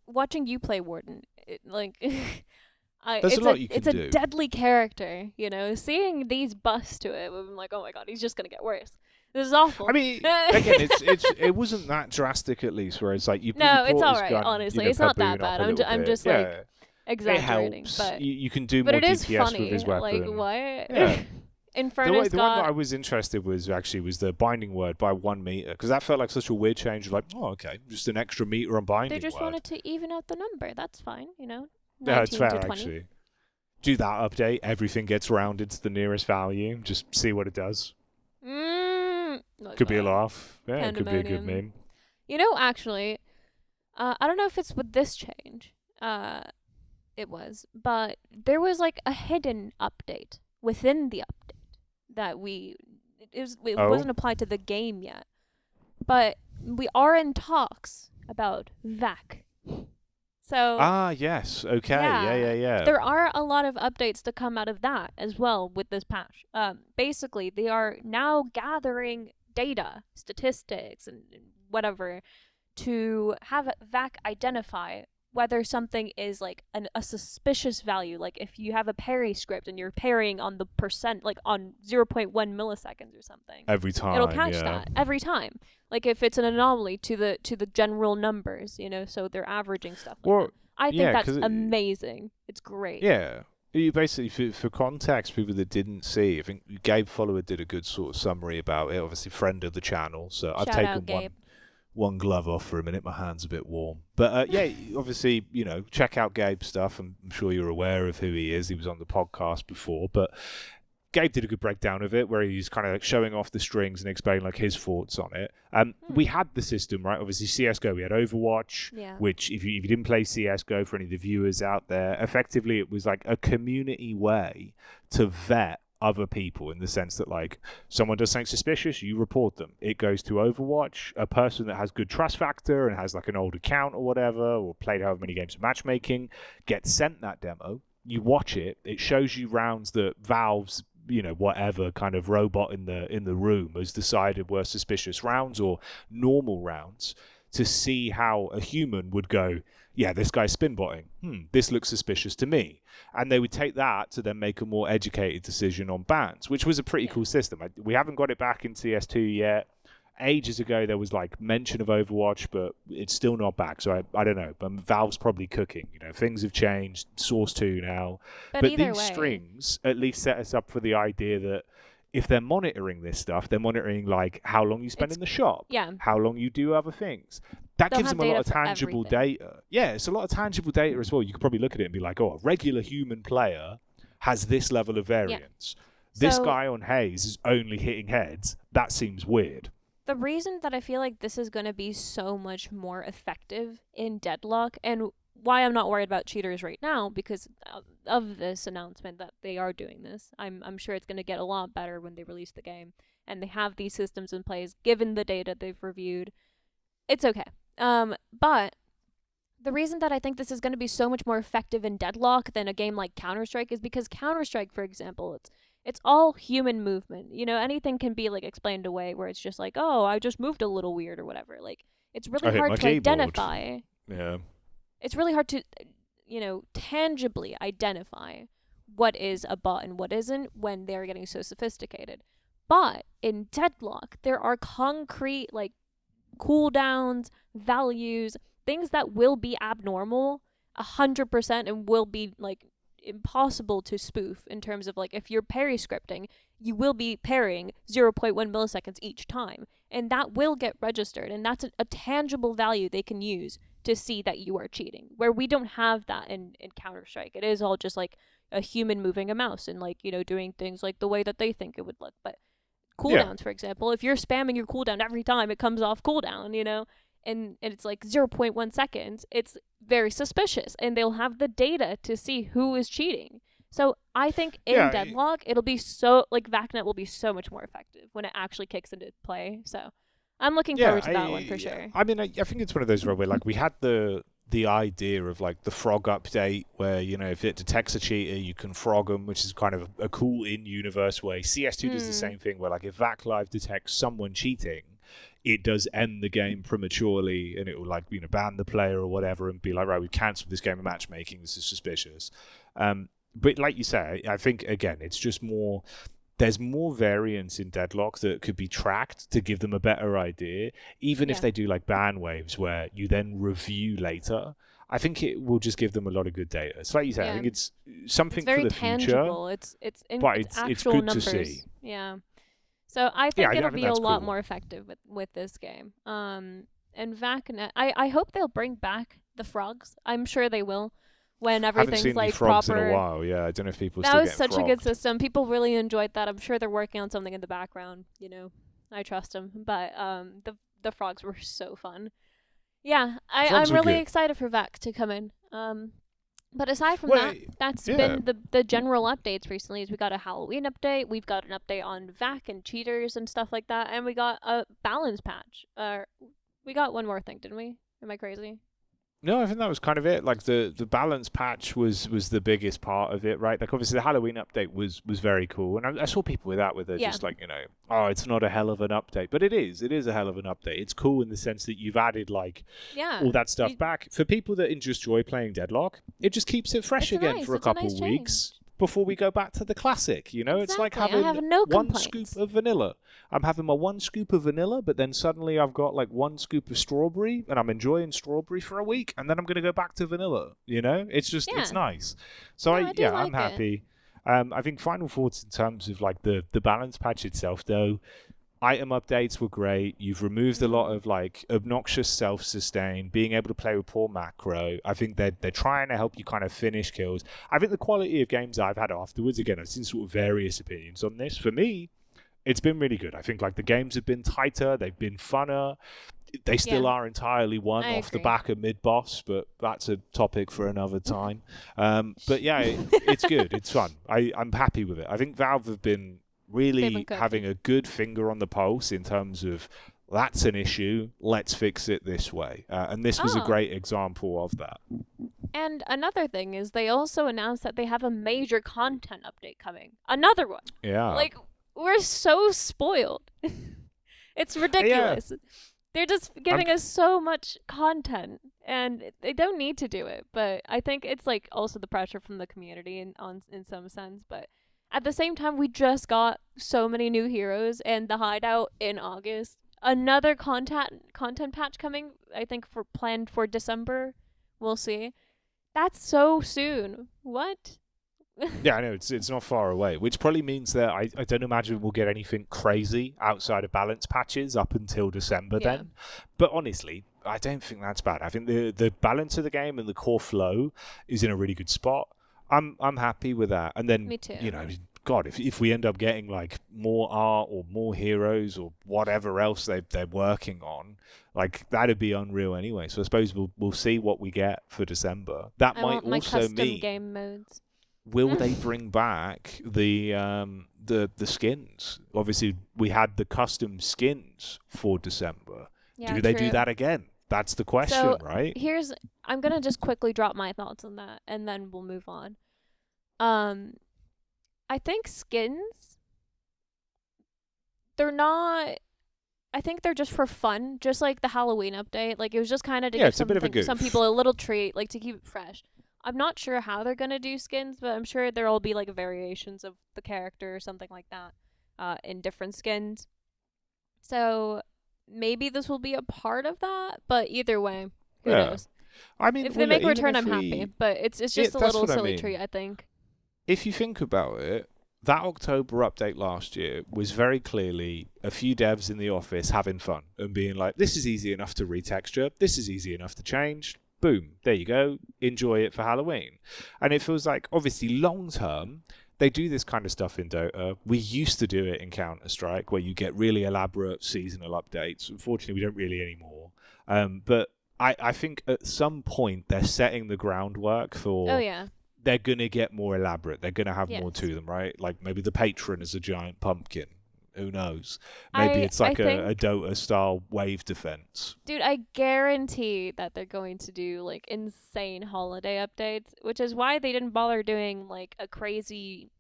Watching you play Warden, there's a lot you can do. It's a deadly character, you know. Seeing these buffs to it, I'm like, oh my god, he's just gonna get worse. This is awful. I mean, again, it wasn't that drastic, at least. Where it's like it's all right. Honestly, it's not that bad. I'm just like exaggerating, it helps. But you can do but more it is DPS funny. with his weapon. Like why? Yeah. Infernus the one that I was interested was the binding word by 1 meter, because that felt like such a weird change. Like, oh, okay, just an extra meter on binding word. They just wanted to even out the number. That's fine, you know. Yeah, it's fair 20. actually. Do that update. Everything gets rounded to the nearest value. Just see what it does. Could be a laugh. Yeah, it could be a good meme. You know, actually, I don't know if it's with this change. It was, but there was like a hidden update within the update that it wasn't applied to the game yet, but we are in talks about VAC. So yes, okay, yeah. There are a lot of updates to come out of that as well with this patch. Basically, they are now gathering data, statistics, and whatever to have VAC identify whether something is like a suspicious value. Like if you have a parry script and you're parrying on the percent, like on 0.1 milliseconds or something. Every time, it'll catch that every time. Like if it's an anomaly to the general numbers, you know, so they're averaging stuff like that. I think that's amazing. It's great. Yeah. You basically, for context, people that didn't see, I think Gabe Follower did a good sort of summary about it. Obviously, friend of the channel, so I've taken one glove off for a minute. My hand's a bit warm. But yeah, obviously, you know, check out Gabe's stuff. I'm sure you're aware of who he is. He was on the podcast before. But Gabe did a good breakdown of it where he's kind of like showing off the strings and explaining like his thoughts on it. We had the system, right? Obviously, CSGO, we had Overwatch, which if you didn't play CSGO, for any of the viewers out there, effectively it was like a community way to vet other people, in the sense that like someone does something suspicious, you report them. It goes to Overwatch. A person that has good trust factor and has like an old account or whatever, or played however many games of matchmaking, gets sent that demo. You watch it. It shows you rounds that Valve's, you know, whatever kind of robot in the room has decided were suspicious rounds or normal rounds, to see how a human would go, yeah, this guy's spin-botting. This looks suspicious to me. And they would take that to then make a more educated decision on bans, which was a pretty cool system. We haven't got it back in CS2 yet. Ages ago, there was like mention of Overwatch, but it's still not back. So I don't know. But Valve's probably cooking. You know, things have changed. Source 2 now. But these strings at least set us up for the idea that if they're monitoring this stuff, they're monitoring like how long you spend in the shop, how long you do other things. That gives them a lot of tangible data. Yeah, it's a lot of tangible data as well. You could probably look at it and be like, oh, a regular human player has this level of variance. This guy on Haze is only hitting heads. That seems weird. The reason that I feel like this is going to be so much more effective in Deadlock, and why I'm not worried about cheaters right now, because of this announcement that they are doing this. I'm sure it's going to get a lot better when they release the game and they have these systems in place, given the data they've reviewed. It's okay. But The reason that I think this is going to be so much more effective in Deadlock than a game like Counter-Strike is because Counter-Strike, for example, it's all human movement. You know, anything can be like explained away where it's just like, oh, I just moved a little weird or whatever. Like, it's really I hit hard my to keyboard. identify. Yeah. It's really hard to, tangibly identify what is a bot and what isn't when they're getting so sophisticated. But in Deadlock, there are concrete, like, cooldowns, values, things that will be abnormal 100% and will be, like, impossible to spoof in terms of, like, if you're parry scripting, you will be parrying 0.1 milliseconds each time. And that will get registered. And that's a tangible value they can use to see that you are cheating, where we don't have that in Counter-Strike. It is all just like a human moving a mouse and, like, doing things like the way that they think it would look. But cooldowns, for example, if you're spamming your cooldown every time it comes off cooldown, and it's like 0.1 seconds, it's very suspicious, and they'll have the data to see who is cheating. So I think in Deadlock, it'll be so, like, VACnet will be so much more effective when it actually kicks into play. So I'm looking forward to that one for sure. I mean, I think it's one of those where, like, we had the idea of, like, the frog update where, if it detects a cheater, you can frog them, which is kind of a cool in-universe way. CS2 does the same thing where, like, if VAC Live detects someone cheating, it does end the game prematurely, and it will, like, ban the player or whatever and be like, right, we've cancelled this game of matchmaking, this is suspicious. But like you say, I think, again, it's just more... There's more variance in Deadlock that could be tracked to give them a better idea, even if they do, like, ban waves where you then review later. I think it will just give them a lot of good data. It's like you said, I think it's something for the tangible. future. It's actual good numbers. To see. Yeah. So I think it'll be a lot more effective with this game. And VACnet, I hope they'll bring back the frogs. I'm sure they will. When everything's, haven't seen like, the frogs proper. in a while. Yeah, I don't know if people that still was get such frogged. a good system. People really enjoyed that. I'm sure they're working on something in the background. I trust them. But the frogs were so fun. Yeah, I'm really excited for VAC to come in. But aside from that's been the general updates recently. Is we got a Halloween update, we've got an update on VAC and cheaters and stuff like that, and we got a balance patch. We got one more thing, didn't we? Am I crazy? No, I think that was kind of it. Like, the balance patch was the biggest part of it, right? Like, obviously the Halloween update was very cool, and I saw people with that, where they're just like, oh, it's not a hell of an update, but it is a hell of an update. It's cool in the sense that you've added, like, all that stuff back for people that just enjoy playing Deadlock. It just keeps it fresh again for a couple weeks before we go back to the classic. It's like having one scoop of vanilla. I'm having my one scoop of vanilla, but then suddenly I've got, like, one scoop of strawberry, and I'm enjoying strawberry for a week, and then I'm going to go back to vanilla. It's just it's nice. So I'm happy. I think final thoughts in terms of, like, the balance patch itself, though. Item updates were great. You've removed a lot of, like, obnoxious self-sustain, being able to play with poor macro. I think they're trying to help you kind of finish kills. I think the quality of games I've had afterwards, again, I've seen sort of various opinions on this. For me, it's been really good. I think, like, the games have been tighter, they've been funner. They still are entirely won off the back of mid-boss, but that's a topic for another time. But yeah, it's good. It's fun. I'm happy with it. I think Valve have been really having a good finger on the pulse in terms of, that's an issue, let's fix it this way. And this was a great example of that. And another thing is they also announced that they have a major content update coming. Another one. Yeah. Like, we're so spoiled. It's ridiculous. Yeah. They're just giving us so much content, and they don't need to do it. But I think it's, like, also the pressure from the community in some sense. But at the same time, we just got so many new heroes and the hideout in August. Another content patch coming, I think, planned for December. We'll see. That's so soon. What? Yeah, I know, it's not far away, which probably means that I don't imagine we'll get anything crazy outside of balance patches up until December then. But honestly, I don't think that's bad. I think the balance of the game and the core flow is in a really good spot. I'm happy with that. And then, me too. God, if we end up getting, like, more art or more heroes or whatever else they're working on, like, that'd be unreal anyway. So I suppose we'll see what we get for December. That might also mean game modes. Will they bring back the skins? Obviously, we had the custom skins for December. Yeah, do they do that again? That's the question, right? I'm gonna just quickly drop my thoughts on that, and then we'll move on. I think skins, they're not. I think they're just for fun, just like the Halloween update. Like, it was just kind of to give it's a bit of a some goof. people a little treat, like to keep it fresh. I'm not sure how they're gonna do skins, but I'm sure there'll be like variations of the character or something like that, in different skins. So maybe this will be a part of that, but either way, who Yeah. knows? I mean, If they make a even return, if I'm happy. But it's just a that's little what I silly mean. treat, I think. If you think about it, that October update last year was very clearly a few devs in the office having fun and being like, this is easy enough to retexture, this is easy enough to change. Boom, there you go. Enjoy it for Halloween. And it feels like, obviously, long term, they do this kind of stuff in Dota. We used to do it in Counter-Strike, where you get really elaborate seasonal updates. Unfortunately, we don't really anymore. But I think at some point they're setting the groundwork for... Oh, yeah. They're going to get more elaborate. They're going to have more Yes. to them, right? Like maybe the patron is a giant pumpkin. Who knows? Maybe it's like a Dota-style wave defense. Dude, I guarantee that they're going to do, like, insane holiday updates, which is why they didn't bother doing, like, a crazy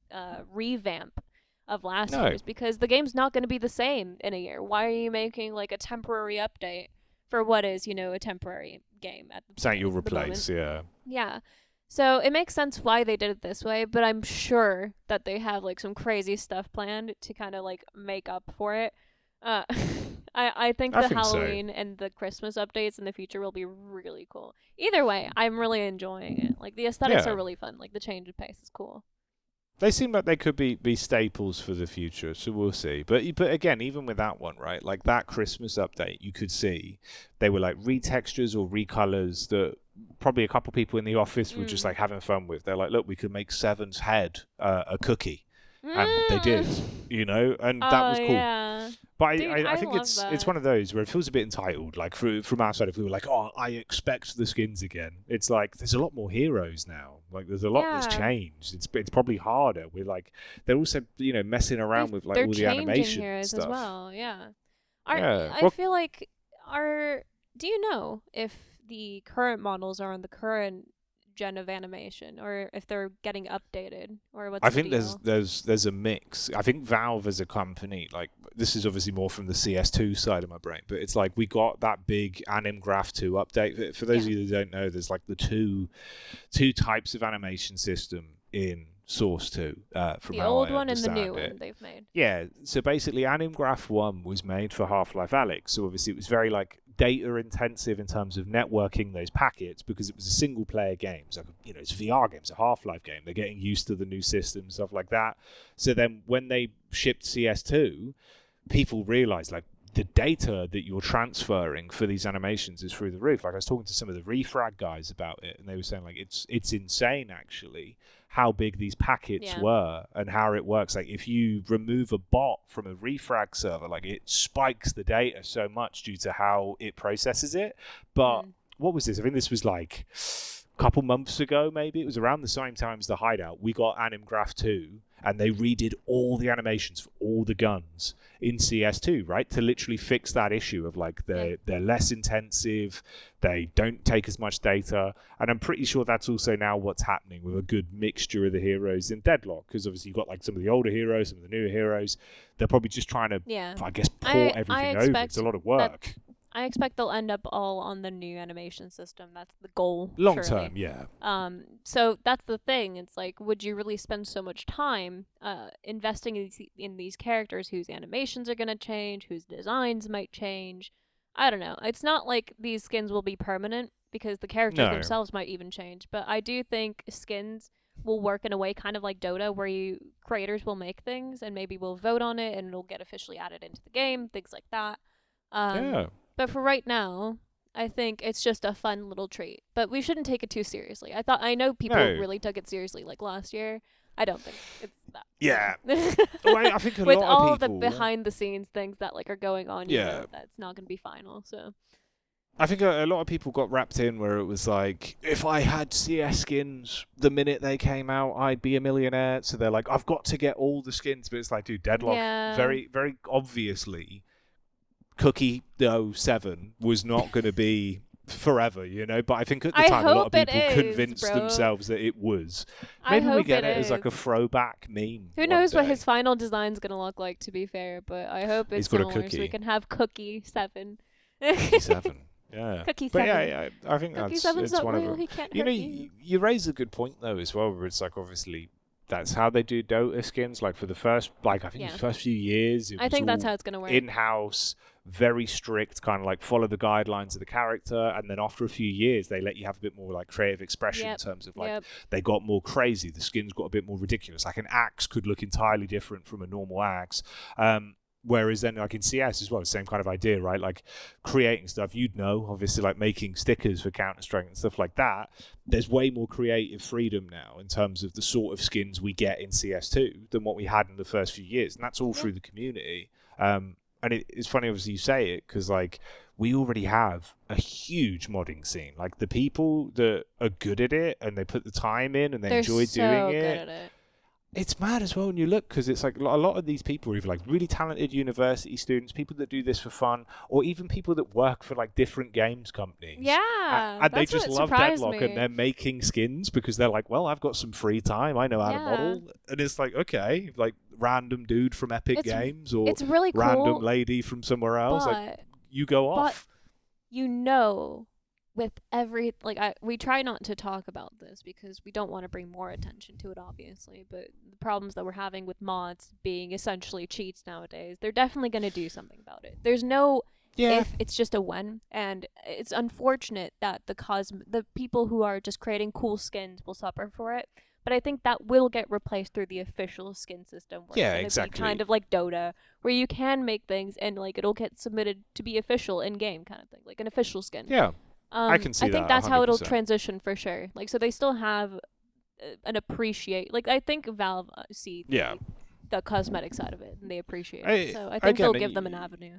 revamp of last No. year's, because the game's not going to be the same in a year. Why are you making, like, a temporary update for what is, a temporary game at the Something you'll the moment? replace, yeah. Yeah. So it makes sense why they did it this way, but I'm sure that they have like some crazy stuff planned to kind of like make up for it. I think I the think so. Halloween and the Christmas updates in the future will be really cool. Either way, I'm really enjoying it. Like the aesthetics Yeah. are really fun. Like the change of pace is cool. They seem like they could be staples for the future, so we'll see. But again, even with that one, right? Like that Christmas update, you could see they were like retextures or recolors that probably a couple people in the office were just like having fun with. They're like, look, we could make Seven's head a cookie. And they did, and that was cool. Yeah. But Dude, I I think love it's that. one of those where it feels a bit entitled. Like from our side, if we were like, oh, I expect the skins again. It's like there's a lot more heroes now. Like there's a lot that's Yeah. changed. It's probably harder. We're like they're also messing around with like They're all the changing animation heroes stuff. as well. Yeah. Yeah. I feel like do you know if the current models are on the current gen of animation, or if they're getting updated, or what's I the think deal? there's a mix. I think Valve as a company, like this is obviously more from the CS2 side of my brain, but it's like we got that big Anim Graph 2 update. For those of you that don't know, there's like the two types of animation system in Source 2. From The how old I one and the understand new it. one they've made. Yeah, so basically Anim Graph 1 was made for Half-Life Alyx, so obviously it was very like data intensive in terms of networking those packets because it was a single player game. So it's a VR game, it's a Half-Life game. They're getting used to the new system, stuff like that. So then when they shipped CS2, people realized like the data that you're transferring for these animations is through the roof. Like I was talking to some of the refrag guys about it, and they were saying like it's insane actually how big these packets were and how it works. Like if you remove a bot from a refrag server, like it spikes the data so much due to how it processes it. But what was this? I think this was like a couple months ago, maybe. It was around the same time as the Hideout. We got Anim Graph 2, and they redid all the animations for all the guns in CS2, right? To literally fix that issue of like they're less intensive, they don't take as much data, and I'm pretty sure that's also now what's happening with a good mixture of the heroes in Deadlock, because obviously you've got like some of the older heroes, some of the newer heroes. They're probably just trying to, I guess, port everything over. It's a lot of work. I expect they'll end up all on the new animation system. That's the goal. Long surely. term, yeah. So that's the thing. It's like, would you really spend so much time investing in these characters whose animations are going to change, whose designs might change? I don't know. It's not like these skins will be permanent because the characters themselves might even change. But I do think skins will work in a way kind of like Dota, where creators will make things and maybe we'll vote on it and it'll get officially added into the game, things like that. But for right now, I think it's just a fun little treat. But we shouldn't take it too seriously. I know people really took it seriously like last year. I don't think it's that. Yeah. Well, I think with lot all of people, the behind the scenes things that like are going on, that's not going to be final. So I think a lot of people got wrapped in where it was like, if I had CS skins the minute they came out, I'd be a millionaire. So they're like, I've got to get all the skins. But it's like, dude, Deadlock, very, very obviously, Cookie 07 was not going to be forever, but I think at the I time a lot of hope it people is, convinced bro. themselves that it was. I Maybe we hope get it it as like a is. throwback meme. Who one knows what day. his final design's gonna look like, to be fair, but I hope He's it's got a similar so cookie. we can have Cookie 7. Cookie 7. Yeah. Cookie But 7. yeah, I think Cookie that's 7's it's not one real, of he them. can't You know, hurt you. you raise a good point though as well, where it's like obviously that's how they do Dota skins. Like for the first, I think Yeah. the first few years, it I was think that's all how it's gonna work. in-house, very strict, kind of like follow the guidelines of the character, and then after a few years, they let you have a bit more like creative expression in terms of like they got more crazy. The skins got a bit more ridiculous. Like an axe could look entirely different from a normal axe. Whereas then, like in CS as well, the same kind of idea, right? Like creating stuff, obviously, like making stickers for Counter-Strike and stuff like that. There's way more creative freedom now in terms of the sort of skins we get in CS2 than what we had in the first few years, and that's all through the community. And it's funny, obviously, you say it because like we already have a huge modding scene. Like the people that are good at it and they put the time in and they enjoy so doing good it. at it. It's mad as well when you look, because it's like a lot of these people are either like really talented university students, people that do this for fun, or even people that work for like different games companies. Yeah, and they that's just what love surprised Deadlock, me. and they're making skins because they're like, well, I've got some free time, I know how to model, and it's like, okay, like random dude from Epic Games or it's really cool, random lady from somewhere else, like you go off. With every we try not to talk about this because we don't want to bring more attention to it, obviously, but the problems that we're having with mods being essentially cheats nowadays, they're definitely going to do something about it. There's no if, it's just a when, and it's unfortunate that the people who are just creating cool skins will suffer for it, but I think that will get replaced through the official skin system where it's gonna exactly. be kind of like Dota, where you can make things and like it'll get submitted to be official in game kind of thing, like an official skin. I can see that. I think that's how it'll 100%. transition for sure. Like, so they still have an appreciate. Like, I think Valve see the cosmetic side of it and they appreciate it. So I think they'll give them an avenue.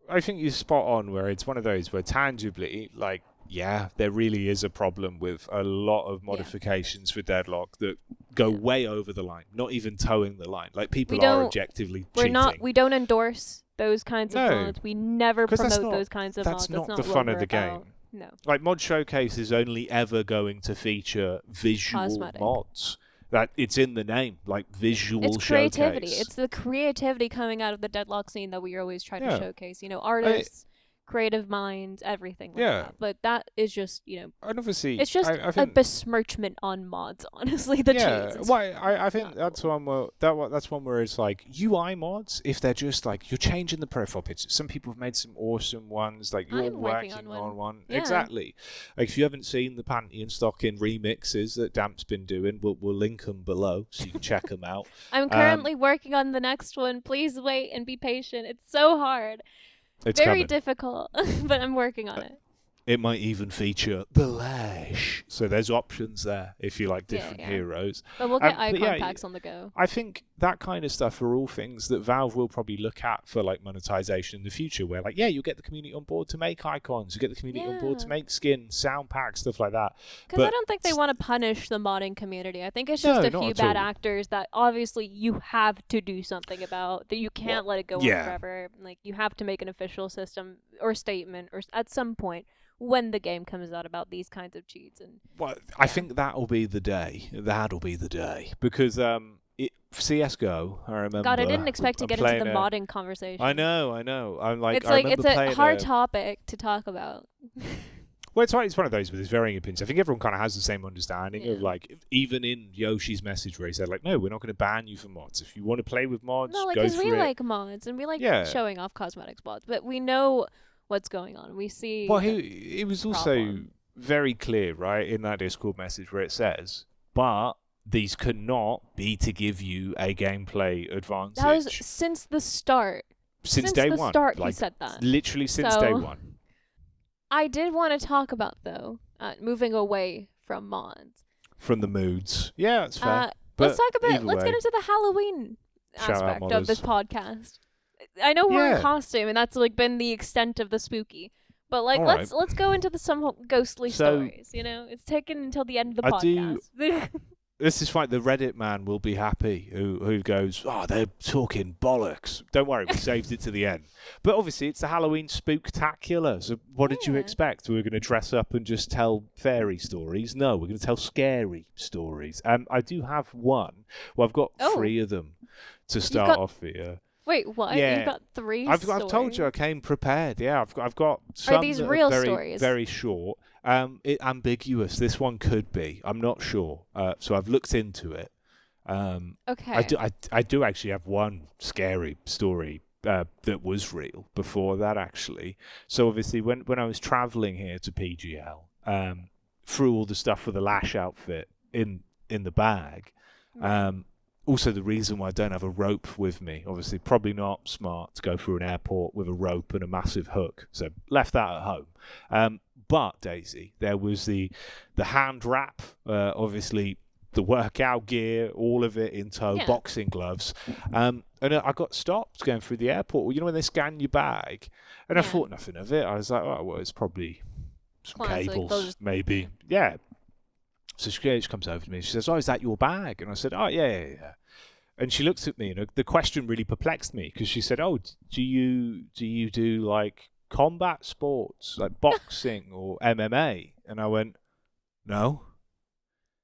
I think you're spot on where it's one of those where tangibly, like, there really is a problem with a lot of modifications for Deadlock that go way over the line, not even towing the line. Like, people are objectively cheating. We don't endorse those kinds of mods. We never promote those kinds of mods. That's not the fun of the game. No. Like, Mod Showcase is only ever going to feature visual mods. That it's in the name, like visual it's creativity. showcase. It's the creativity coming out of the Deadlock scene that we always try to showcase. Artists, creative minds, everything like that. But that is just, and obviously, it's just a besmirchment on mods, honestly, the cheats. I think that's one where it's like UI mods, if they're just like, you're changing the profile pictures. Some people have made some awesome ones, like you're working on one. Yeah. Exactly. Like if you haven't seen the Pantheon Stocking remixes that Damp's been doing, we'll link them below so you can check them out. I'm currently working on the next one. Please wait and be patient. It's so hard. It's very coming. difficult, but I'm working on it. It might even feature the LASH. So there's options there if you like different heroes. But we'll get icon packs on the go. I think that kind of stuff are all things that Valve will probably look at for like monetization in the future, where like, you get the community on board to make icons, you get the community on board to make skins, sound packs, stuff like that. Because I don't think they want to punish the modding community. I think it's just a few bad actors that obviously you have to do something about, that you can't let it go on forever. Like, you have to make an official system or statement or at some point when the game comes out about these kinds of cheats. And I think that'll be the day. Because CS:GO, I remember. God, I didn't expect to get into the modding conversation. I know. I'm like, it's a hard topic to talk about. Well, it's one of those with his varying opinions. I think everyone kind of has the same understanding of like, even in Yoshi's message where he said like, no, we're not going to ban you for mods. If you want to play with mods, go for it. No, because we like mods and we like showing off cosmetics mods, but we know what's going on. We see. Well, he was also very clear, right, in that Discord message where it says, but these cannot be to give you a gameplay advantage. That was since the start. Since day one. He said that. Literally since day one. I did want to talk about, though, moving away from mods. From the moods. Yeah, that's fair. Let's talk about. Let's get into the Halloween aspect of this podcast. I know we're in costume, and that's like been the extent of the spooky. But like, let's go into some ghostly stories. It's taken until the end of the podcast. This is fine. The Reddit man will be happy who goes, oh, they're talking bollocks. Don't worry, we saved it to the end. But obviously, it's the Halloween Spook-tacular. So what did you expect? We're going to dress up and just tell fairy stories? No, we're going to tell scary stories. I do have one. Well, I've got 3 of them to start off here. Wait, what? Yeah. You've got 3 I've stories? told you I came prepared. Yeah, I've got some Are these that real very, stories? very short. Ambiguous. This one could be. I'm not sure. So I've looked into it. Okay. I do actually have one scary story that was real before that, actually. So obviously when I was traveling here to PGL, threw all the stuff for the LASH outfit in the bag. Also, the reason why I don't have a rope with me, obviously, probably not smart to go through an airport with a rope and a massive hook. So left that at home. But, Daisy, there was the hand wrap, obviously, the workout gear, all of it in tow, boxing gloves. And I got stopped going through the airport. Well, you know when they scan your bag? And I thought nothing of it. I was like, oh, well, it's probably some cables, maybe. Yeah. So she comes over to me and she says, oh, is that your bag? And I said, oh, yeah. And she looked at me and the question really perplexed me because she said, oh, do you do like combat sports, like boxing or MMA? And I went, no.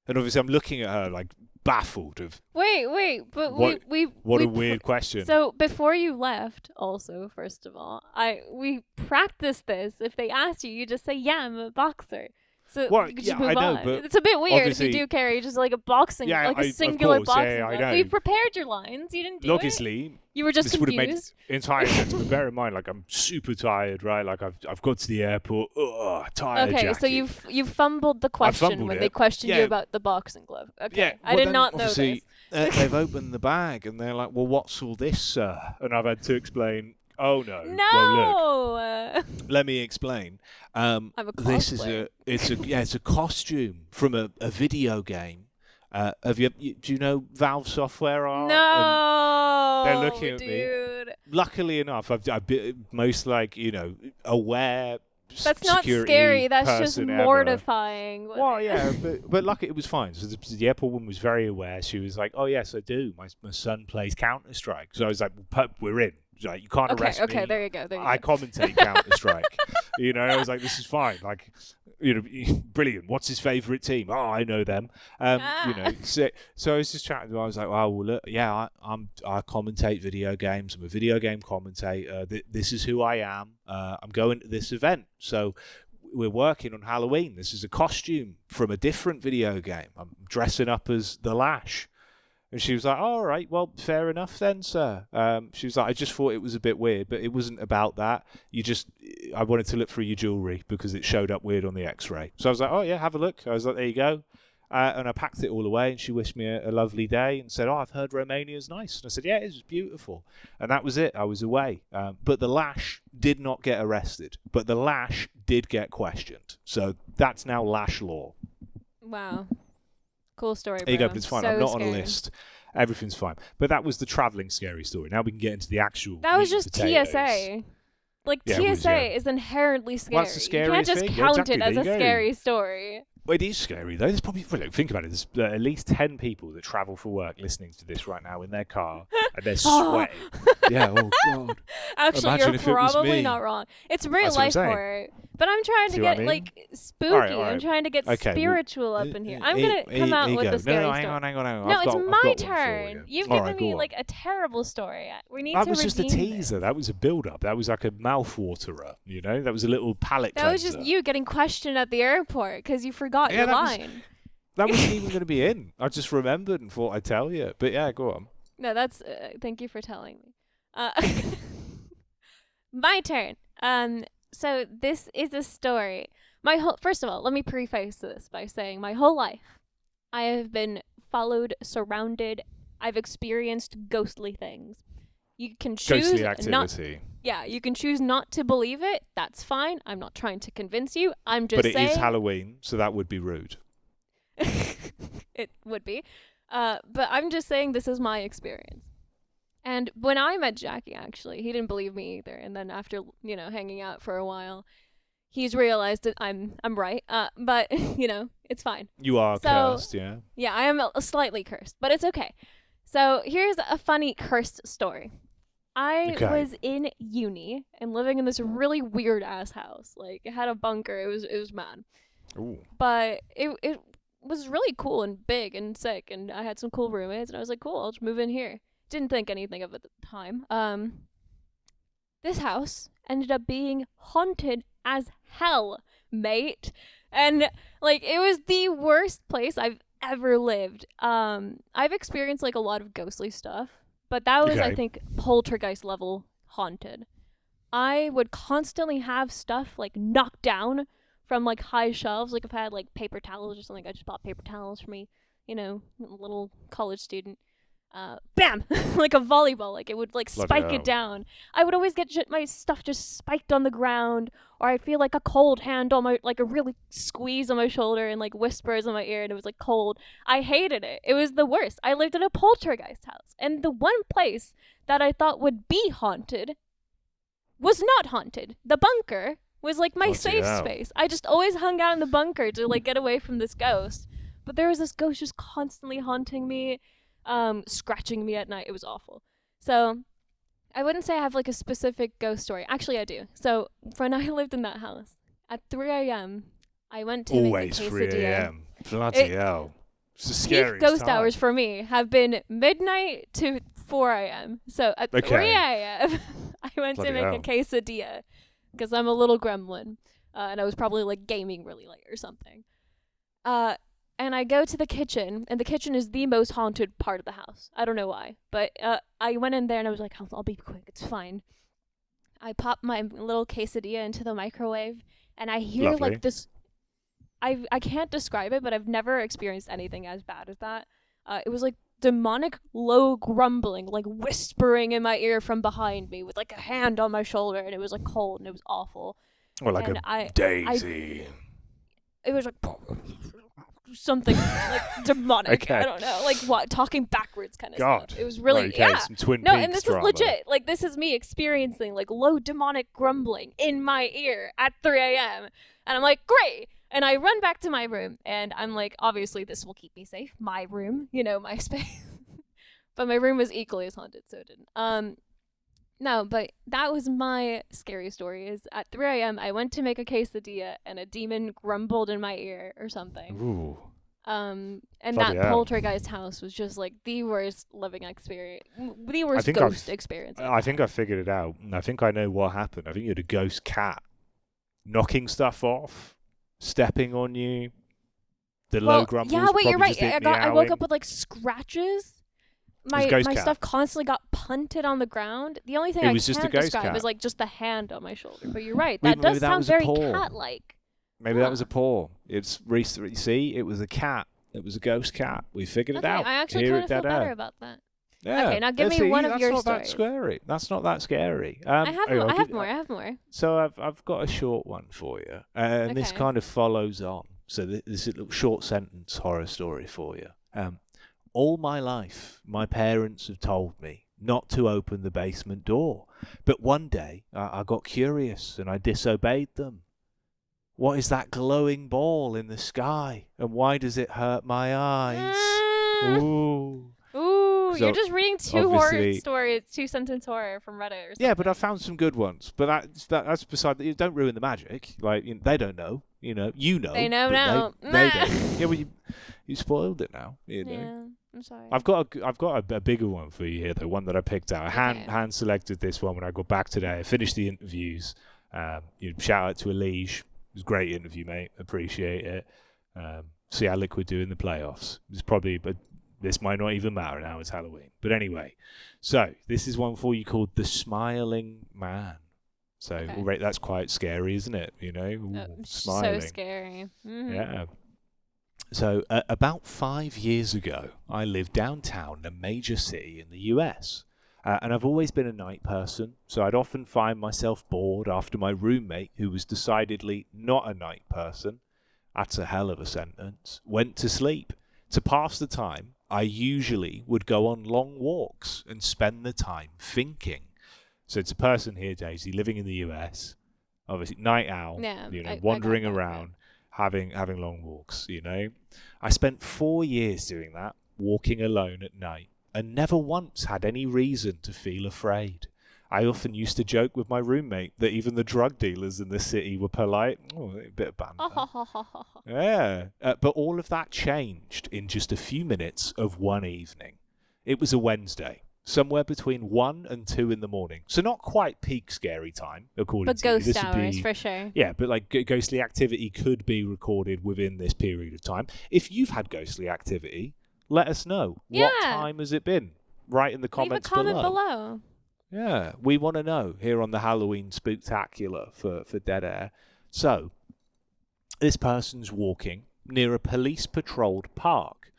And obviously I'm looking at her like baffled of Wait, but what a weird question. So before you left, also, first of all, we practiced this. If they asked you, you just say, yeah, I'm a boxer. So you could just move on. But it's a bit weird if you do carry just like a boxing, like a singular boxing glove. I know. You prepared your lines. You didn't do Obviously, you were just this confused. would have made entire sense. But bear in mind, like I'm super tired, right? Like I've got to the airport, tired. Okay, Jackie. so you fumbled the question when they questioned you about the boxing glove. Okay, I did not know this. They've opened the bag and they're like, "Well, what's all this, sir?" And I've had to explain. Oh no! Well, look, let me explain. I'm a cosplayer. It's a costume from a video game. Do you know Valve Software are? No, they're looking at dude. me. Luckily enough, I've been most aware. That's not scary. That's just mortifying. Well, yeah, but luckily it was fine. So the airport woman was very aware. She was like, "Oh yes, I do. My son plays Counter-Strike." So I was like, "We're in." Like, you can't arrest me. Okay, there you go. I commentate Counter-Strike. I was like, this is fine. Like, brilliant. What's his favourite team? Oh, I know them. So I was just chatting to him. I was like, well, look, yeah, I commentate video games. I'm a video game commentator. This is who I am. I'm going to this event. So we're working on Halloween. This is a costume from a different video game. I'm dressing up as the LASH. And she was like, oh, all right, well, fair enough then, sir. She was like, I just thought it was a bit weird, but it wasn't about that. I wanted to look through your jewellery because it showed up weird on the X-ray. So I was like, oh, yeah, have a look. I was like, there you go. And I packed it all away, and she wished me a lovely day and said, oh, I've heard Romania's nice. And I said, yeah, it was beautiful. And that was it. I was away. But the LASH did not get arrested, but the LASH did get questioned. So that's now LASH law. Wow. Cool story, bro. There you go, but it's fine. So I'm not scary. on a list. Everything's fine. But that was the travelling scary story. Now we can get into the actual That was meat and just potatoes. TSA. Like, Yeah, TSA is inherently scary. Well, that's the scary you can't just thing. count Exactly. it as There a you go. scary story. Well, it is scary, though. There's probably, well, look, think about it. There's at least 10 people that travel for work listening to this right now in their car, and they're sweating. Yeah, oh, God. Actually, Imagine you're if it was probably me. not wrong. It's real That's what I'm life saying. horror. But I'm trying to See what get, I mean? like, spooky. All right. I'm trying to get Okay, spiritual up in here. I'm going to come out with the scary No, story. hang on. No, I've it's got my one for turn. you. You've All given right, go me, on. like, a terrible story. We need That to was just a redeem teaser. this. That was a build-up. That was like a mouth waterer, That was a little palate That was cleanser. just you getting questioned at the airport because you forgot your line. That wasn't even going to be in. I just remembered and thought I'd tell you. But yeah, go on. No, that's thank you for telling me. My turn. So this is a story. First of all, let me preface this by saying my whole life I have been followed, surrounded. I've experienced ghostly things. You can choose Ghostly activity. you can choose not to believe it. That's fine. I'm not trying to convince you. I'm just saying. But it is Halloween, so that would be rude. It would be. But I'm just saying this is my experience. And when I met Jacky, actually, he didn't believe me either. And then after, hanging out for a while, he's realized that I'm right. But it's fine. You are So- cursed, yeah. Yeah, I am slightly cursed, but it's okay. So here's a funny cursed story. I Okay. was in uni and living in this really weird ass house. Like it had a bunker. It was mad, Ooh. but it was really cool and big and sick. And I had some cool roommates, and I was like, cool, I'll just move in here. Didn't think anything of it at the time. This house ended up being haunted as hell, mate. And like it was the worst place I've ever lived. I've experienced like a lot of ghostly stuff, but that was I Okay. think poltergeist level haunted. I would constantly have stuff like knocked down from like high shelves. Like if I had like paper towels or something, I just bought paper towels for me, little college student. Bam, like a volleyball, like it would like Bloody spike hell. it down. I would always get my stuff just spiked on the ground, or I'd feel like a cold hand on my, like a really squeeze on my shoulder and like whispers in my ear, and it was like cold. I hated it. It was the worst. I lived in a poltergeist house, and the one place that I thought would be haunted was not haunted. The bunker was like my Bloody safe hell. space. I just always hung out in the bunker to like get away from this ghost. But there was this ghost just constantly haunting me, scratching me at night. It was awful. So I wouldn't say I have like a specific ghost story. Actually, I do. So when I lived in that house, at 3 a.m., I went to Always make a 3 quesadilla. a.m. Bloody hell. It's the Peak scariest ghost time. hours for me have been midnight to 4 a.m. So at 3 Okay. a.m., I went Bloody to make hell. a quesadilla because I'm a little gremlin, and I was probably like gaming really late or something. And I go to the kitchen, and the kitchen is the most haunted part of the house. I don't know why, but I went in there and I was like, I'll be quick, it's fine. I pop my little quesadilla into the microwave, and I hear Lovely. like this. I can't describe it, but I've never experienced anything as bad as that. It was like demonic low grumbling, like whispering in my ear from behind me with like a hand on my shoulder, and it was like cold and it was awful. Or like and a daisy. It was like something like demonic. Okay. I don't know, like what, talking backwards kind of God. stuff. It was really Okay, yeah. some Twin No, Peaks and this drama. is legit. Like this is me experiencing like low demonic grumbling in my ear at 3 a.m. And I'm like, great. And I run back to my room, and I'm like, obviously this will keep me safe. My room, my space. But my room was equally as haunted, so it didn't. No, but that was my scary story. Is at 3 a.m. I went to make a quesadilla, and a demon grumbled in my ear or something. Ooh. And Bloody that hell. poltergeist house was just like the worst living experience, the worst think ghost I've- experience. I think I figured it out. And I think I know what happened. I think you had a ghost cat knocking stuff off, stepping on you. The low grumbles. yeah, wait, you're probably right. just it I woke meowing. up with like scratches. was My a ghost cat. stuff constantly got punted on the ground. The only thing It I was just a can't ghost describe cat. is like just the hand on my shoulder. But you're right. Wait, That maybe does that sound was a very paw. cat-like. Maybe that Huh. was a paw. It's recently. You see, it was a cat. It was a ghost cat. We figured Okay, it out. I actually Hear kind it of feel dead better air. about that. Yeah. Okay, now give me See, one of that's your not that stories. scary. That's not that scary. I I'll have give- more. I have more. So I've got a short one for you, and this Okay. kind of follows on. So this is a little short sentence horror story for you. All my life, my parents have told me not to open the basement door, but one day I got curious and I disobeyed them. What is that glowing ball in the sky, and why does it hurt my eyes? Ooh. Ooh, So, you're just reading two horror obviously- stories, 2-sentence horror from Reddit or something. Yeah, but I found some good ones. But that's beside that. Don't ruin the magic. Like they don't know. You know. They know but now. They don't. Yeah, well, you spoiled it now. You know. Yeah, I'm sorry. I've got a bigger one for you here, though. One that I picked out. Okay. Hand selected this one when I got back today. I finished the interviews. Shout out to Elige. It was a great interview, mate. Appreciate it. See how Liquid do in the playoffs. It's probably, but this might not even matter now. It's Halloween. But anyway, so this is one for you called The Smiling Man. So Okay. already that's quite scary, isn't it? You know, Ooh, smiling. So scary. Mhm. Yeah. So about 5 years ago, I lived downtown in a major city in the US. And I've always been a night person, so I'd often find myself bored after my roommate, who was decidedly not a night person, that's a hell of a sentence, went to sleep. To pass the time, I usually would go on long walks and spend the time thinking. So it's a person here, Daisy, living in the US, Obviously, night owl. Yeah, You know, I got wandering that, yeah. around, having long walks. You know, I spent 4 years doing that, walking alone at night, and never once had any reason to feel afraid. I often used to joke with my roommate that even the drug dealers in the city were polite. Oh, a bit of banter. Yeah. But all of that changed in just a few minutes of one evening. It was a Wednesday, somewhere between 1 and 2 in the morning. So not quite peak scary time, according But to you. ghost This would hours, be, for sure. yeah, but like ghostly activity could be recorded within this period of time. If you've had ghostly activity, let us know. Yeah. What time has it been? Write in the comments Leave a comment below. Yeah, we want to know here on the Halloween Spook-tacular for Dead Air. So, this person's walking near a police-patrolled park.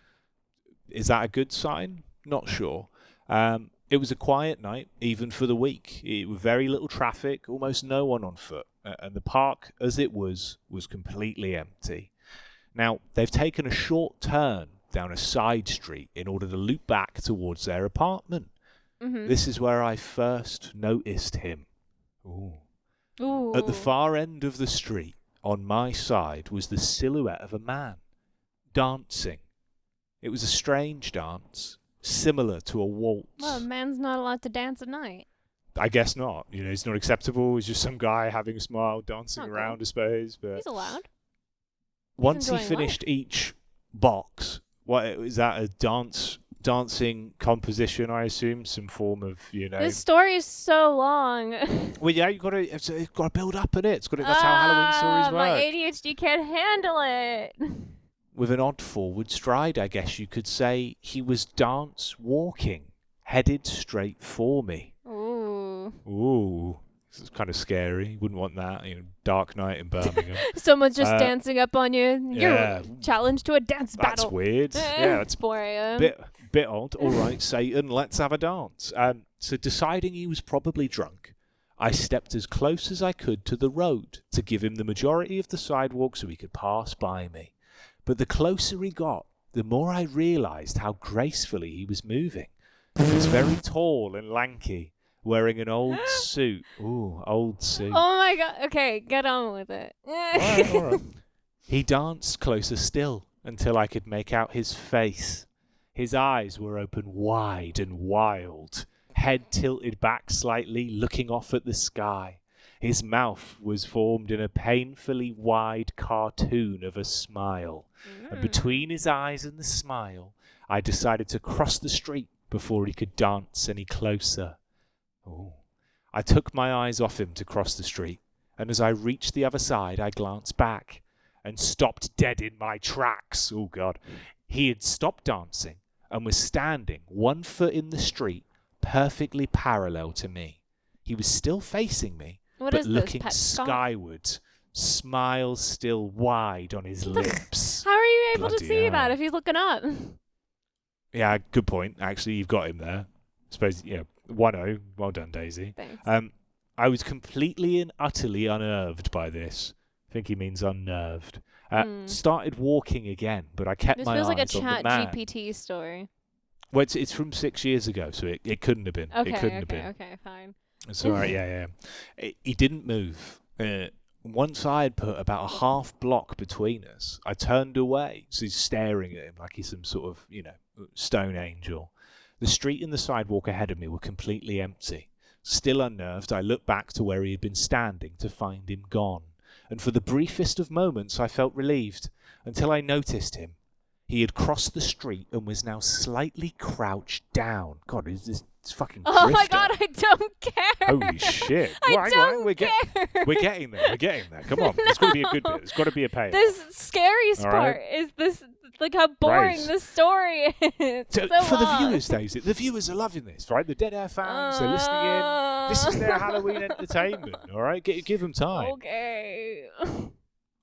Is that a good sign? Not sure. It was a quiet night, even for the week. It was very little traffic, almost no one on foot. And the park, as it was completely empty. Now, they've taken a short turn down a side street in order to loop back towards their apartment. Mm-hmm. This is where I first noticed him. Ooh. Ooh. At the far end of the street, on my side, was the silhouette of a man, dancing. It was a strange dance, similar to a waltz. Well, a man's not allowed to dance at night. I guess not. You know, it's not acceptable. It's just some guy having a smile, dancing Not around, cool. I suppose. But He's allowed. once he enjoying finished each box, what is that? A dancing composition, I assume, some form of, you know. This story is so long. Well, yeah, you've got to build up in it. That's how Halloween stories My work. ADHD can't handle it. With an odd forward stride, I guess you could say, he was dance walking, headed straight for me. Ooh. Ooh, this is kind of scary. Wouldn't want that. You know, dark night in Birmingham. Someone's just dancing up on you. yeah. You're challenged to a dance That's battle. weird. Yeah, it's 4 a.m. bit odd. All right, Satan, let's have a dance. So deciding he was probably drunk, I stepped as close as I could to the road to give him the majority of the sidewalk so he could pass by me. But the closer he got, the more I realised how gracefully he was moving. He was very tall and lanky, wearing an old suit. Ooh, old suit. Oh my god. Okay, get on with it. All right. He danced closer still until I could make out his face. His eyes were open wide and wild, head tilted back slightly, looking off at the sky. His mouth was formed in a painfully wide cartoon of a smile. And between his eyes and the smile, I decided to cross the street before he could dance any closer. Oh. I took my eyes off him to cross the street, and as I reached the other side, I glanced back and stopped dead in my tracks. Oh, God. He had stopped dancing and was standing 1 foot in the street, perfectly parallel to me. He was still facing me, What but is this, looking pet skunk? skyward, smile still wide on his lips. How are you able to Bloody see hell. that if he's looking up? Yeah, good point. Actually, you've got him there. I suppose, 1-0. Well done, Daisy. Thanks. I was completely and utterly unnerved by this. I think he means unnerved. Started walking again, but I kept This my feels eyes like a on the chat man. GPT story. Well, it's from 6 years ago, so it couldn't have been. Okay, it couldn't have been. okay, fine. It's all right, yeah. He didn't move. Once I had put about a half block between us, I turned away. So he's staring at him like he's some sort of, stone angel. The street and the sidewalk ahead of me were completely empty. Still unnerved, I looked back to where he had been standing to find him gone. And for the briefest of moments, I felt relieved, until I noticed him. He had crossed the street and was now slightly crouched down. God, it's fucking Oh my drifter. god, I don't care. Holy shit. I Right, don't we're care. We're getting there. Come on. There's got to be a good bit. There's got to be a payoff. This scariest All right. part is this, like how boring Right. this story is. So, So for the long. viewers, Daisy, the viewers are loving this, right? The Dead Air fans, they're listening in. This is their Halloween entertainment, all right? Give them time. Okay.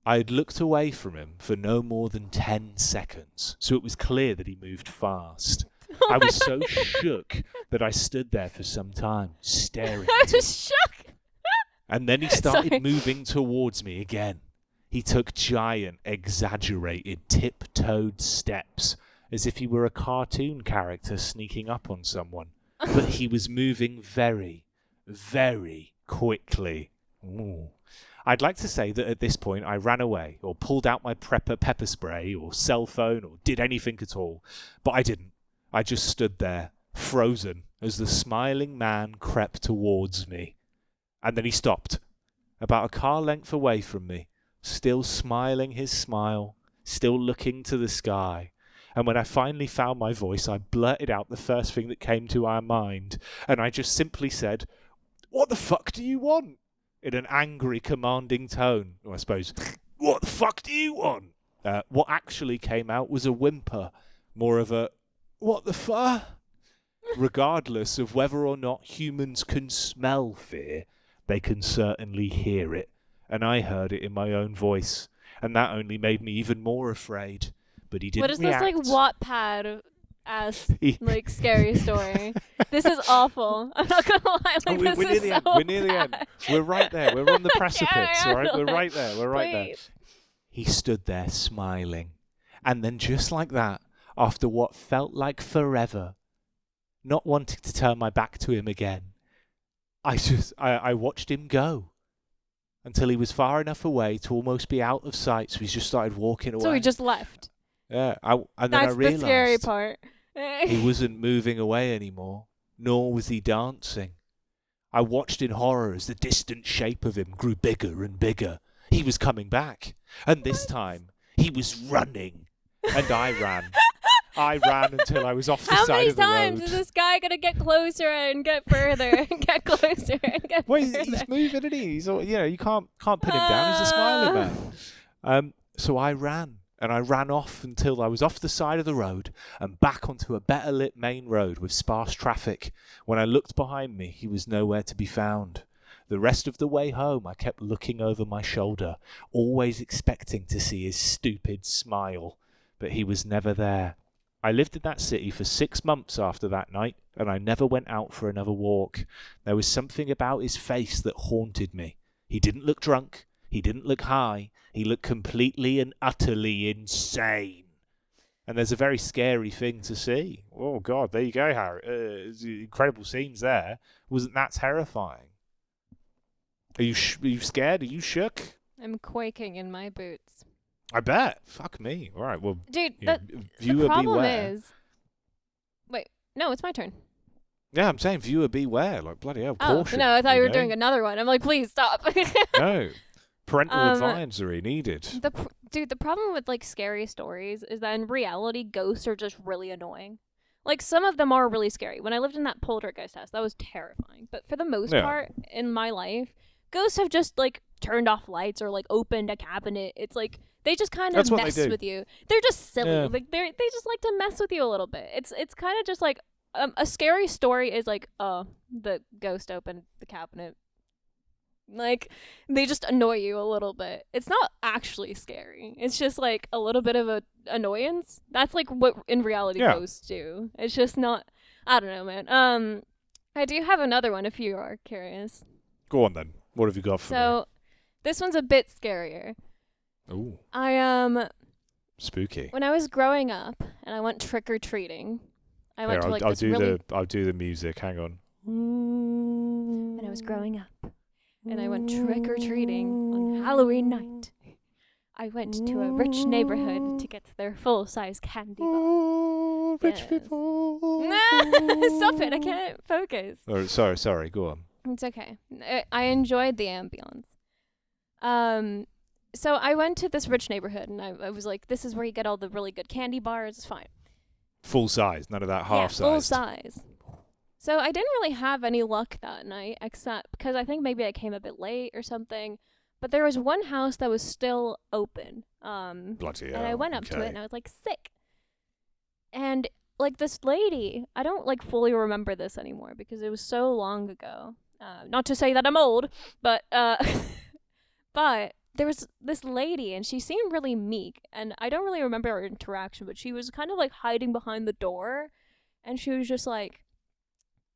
I had looked away from him for no more than 10 seconds, so it was clear that he moved fast. I was so shook that I stood there for some time, staring I at him. was shook. And then he started Sorry. moving towards me again. He took giant, exaggerated, tiptoed steps, as if he were a cartoon character sneaking up on someone. But he was moving very, very quickly. Ooh. I'd like to say that at this point I ran away or pulled out my pepper spray or cell phone or did anything at all. But I didn't. I just stood there, frozen, as the smiling man crept towards me. And then he stopped, about a car length away from me, still smiling his smile, still looking to the sky. And when I finally found my voice, I blurted out the first thing that came to our mind, and I just simply said, "What the fuck do you want?" in an angry, commanding tone. Or I suppose, "What the fuck do you want?" What actually came out was a whimper, more of a, "What the fuck?" Regardless of whether or not humans can smell fear, they can certainly hear it. And I heard it in my own voice, and that only made me even more afraid. But he didn't What is react. this, like, Wattpad ass, like, scary story? This is awful. I'm not gonna lie. Like, we're this near is the so end. We're near the end. bad. We're right there. We're on the precipice, all right? We're like, right there. We're right there. please. He stood there smiling. And then just like that, after what felt like forever, not wanting to turn my back to him again, I watched him go until he was far enough away to almost be out of sight. So he just started walking away. So he just left. Yeah, and then I That's realised the scary part. he wasn't moving away anymore, nor was he dancing. I watched in horror as the distant shape of him grew bigger and bigger. He was coming back, and this time he was running, and I ran. I ran until I was off the How side many of the times road. is this guy gonna get closer and get further and get closer and get Well, further? he's moving, isn't he? He's all, you can't pin him down. He's a smiling man. So I ran, and I ran off until I was off the side of the road and back onto a better lit main road with sparse traffic. When I looked behind me, he was nowhere to be found. The rest of the way home, I kept looking over my shoulder, always expecting to see his stupid smile, but he was never there. I lived in that city for 6 months after that night, and I never went out for another walk. There was something about his face that haunted me. He didn't look drunk. He didn't look high. He looked completely and utterly insane. And there's a very scary thing to see. Oh, God, there you go, Harry. Incredible scenes there. Wasn't that terrifying? Are you scared? Are you shook? I'm quaking in my boots. I bet. Fuck me. All right, well, Dude, the the problem beware. is... Wait, no, it's my turn. Yeah, I'm saying viewer beware. Like, bloody hell, Oh, caution. no, I thought you were know? doing another one. I'm like, please stop. No. Parental Um, advisory needed. Dude, the problem with, like, scary stories is that in reality, ghosts are just really annoying. Like, some of them are really scary. When I lived in that poltergeist house, that was terrifying. But for the most Yeah. part in my life, ghosts have just, like, turned off lights or, like, opened a cabinet. It's like they just kind of That's what they mess do. with you. They're just silly. Yeah. Like they just like to mess with you a little bit. It's kind of just like a scary story is like, oh, the ghost opened the cabinet. Like, they just annoy you a little bit. It's not actually scary. It's just like a little bit of a annoyance. That's like what in reality Yeah. ghosts do. It's just not. I don't know, man. I do have another one if you are curious. Go on then. What have you got for So, this one's a bit scarier. me? Ooh, I spooky. when I was growing up and I went trick or treating, I went Here, to like I'll this do really. I'll do the music. Hang on. When I was growing up, and I went trick or treating on Halloween night. I went to a rich neighborhood to get their full size candy bar. Oh, rich Yes. people. Stop it! I can't focus. Oh, sorry. Go on. It's okay. I enjoyed the ambience. So I went to this rich neighborhood, and I was like, "This is where you get all the really good candy bars. It's fine." Full size, none of that half Yeah, full size. size. So I didn't really have any luck that night, except because I think maybe I came a bit late or something. But there was one house that was still open. Bloody hell. And I went up to it okay. and I was like, sick. And like this lady, I don't like fully remember this anymore because it was so long ago. Not to say that I'm old, but but there was this lady and she seemed really meek, and I don't really remember our interaction, but she was kind of like hiding behind the door, and she was just like,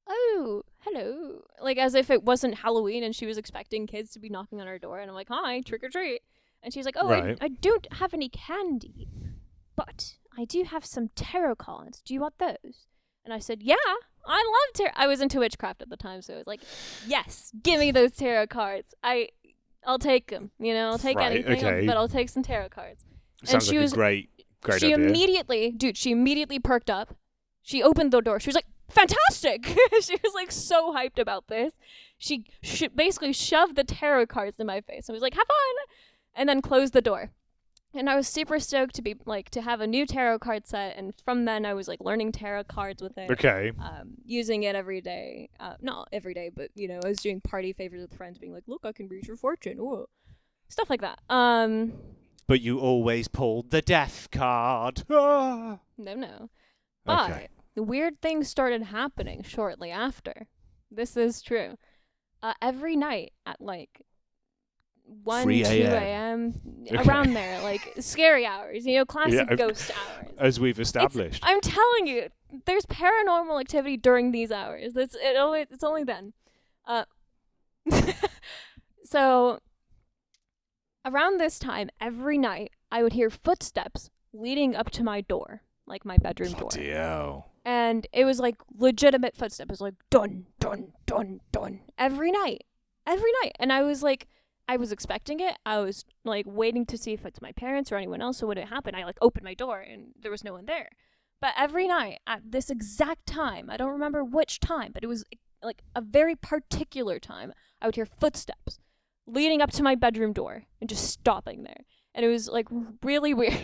"Oh, hello," like as if it wasn't Halloween and she was expecting kids to be knocking on her door, and I'm like, "Hi, trick or treat," and she's like, "Oh, Right. I don't have any candy, but I do have some tarot cards. Do you want those?" And I said, "Yeah, I love tarot." I was into witchcraft at the time, so I was like, "Yes, give me those tarot cards." I'll take them. You know, I'll take Right, anything, okay. but I'll take some tarot cards. Sounds she like was a great she idea. immediately perked up. She opened the door. She was like, fantastic. She was like so hyped about this. She basically shoved the tarot cards in my face and was like, have fun, and then closed the door. And I was super stoked to be like to have a new tarot card set, and from then I was like learning tarot cards with it. Okay. Using it every day. Not every day, but you know, I was doing party favors with friends, being like, look, I can read your fortune. Ooh. Stuff like that. But you always pulled the death card. Ah! No. But Okay. the weird things started happening shortly after. This is true. Every night at like 1, 3 2 a.m.. a.m. Okay. around there, like scary hours, you know, classic Yeah, ghost hours. As we've established. I'm telling you, there's paranormal activity during these hours. It's only then. So around this time, every night, I would hear footsteps leading up to my door, like my bedroom door. Bloody hell. And it was like legitimate footsteps. It was like dun, dun, dun, dun. Every night. And I was like, I was expecting it. I was like waiting to see if it's my parents or anyone else. So when it happened, I like opened my door and there was no one there. But every night at this exact time, I don't remember which time, but it was like a very particular time, I would hear footsteps leading up to my bedroom door and just stopping there. And it was like really weird.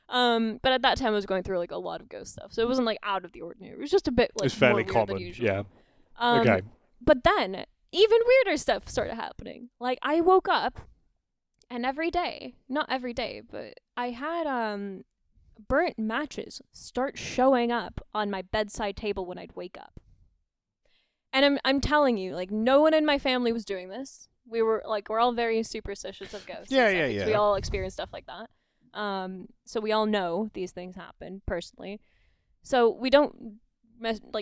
But at that time I was going through like a lot of ghost stuff. So it wasn't like out of the ordinary. It was just a bit like It's fairly more weird common. than usual. Yeah. Okay. But then even weirder stuff started happening. Like I woke up and every day, not every day, but I had burnt matches start showing up on my bedside table when I'd wake up. And I'm telling you, like no one in my family was doing this. We're all very superstitious of ghosts. Yeah. We all experience stuff like that. So we all know these things happen personally. So we don't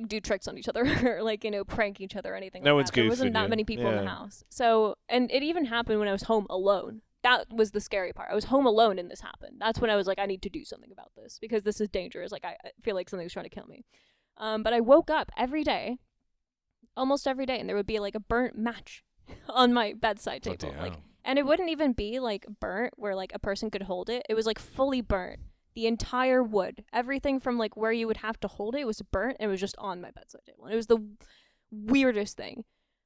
do tricks on each other or like, you know, prank each other or anything No like one's that. There wasn't goofing that you. many people in the Yeah. house. So, and it even happened when I was home alone. That was the scary part. I was home alone and this happened. That's when I was like, I need to do something about this because this is dangerous. Like I feel like something's trying to kill me. But I woke up every day, almost every day, and there would be like a burnt match on my bedside table. Bloody Like, hell. and it wouldn't even be like burnt where like a person could hold it. It was like fully burnt. The entire wood, everything from like where you would have to hold it was burnt and it was just on my bedside table. And it was the weirdest thing.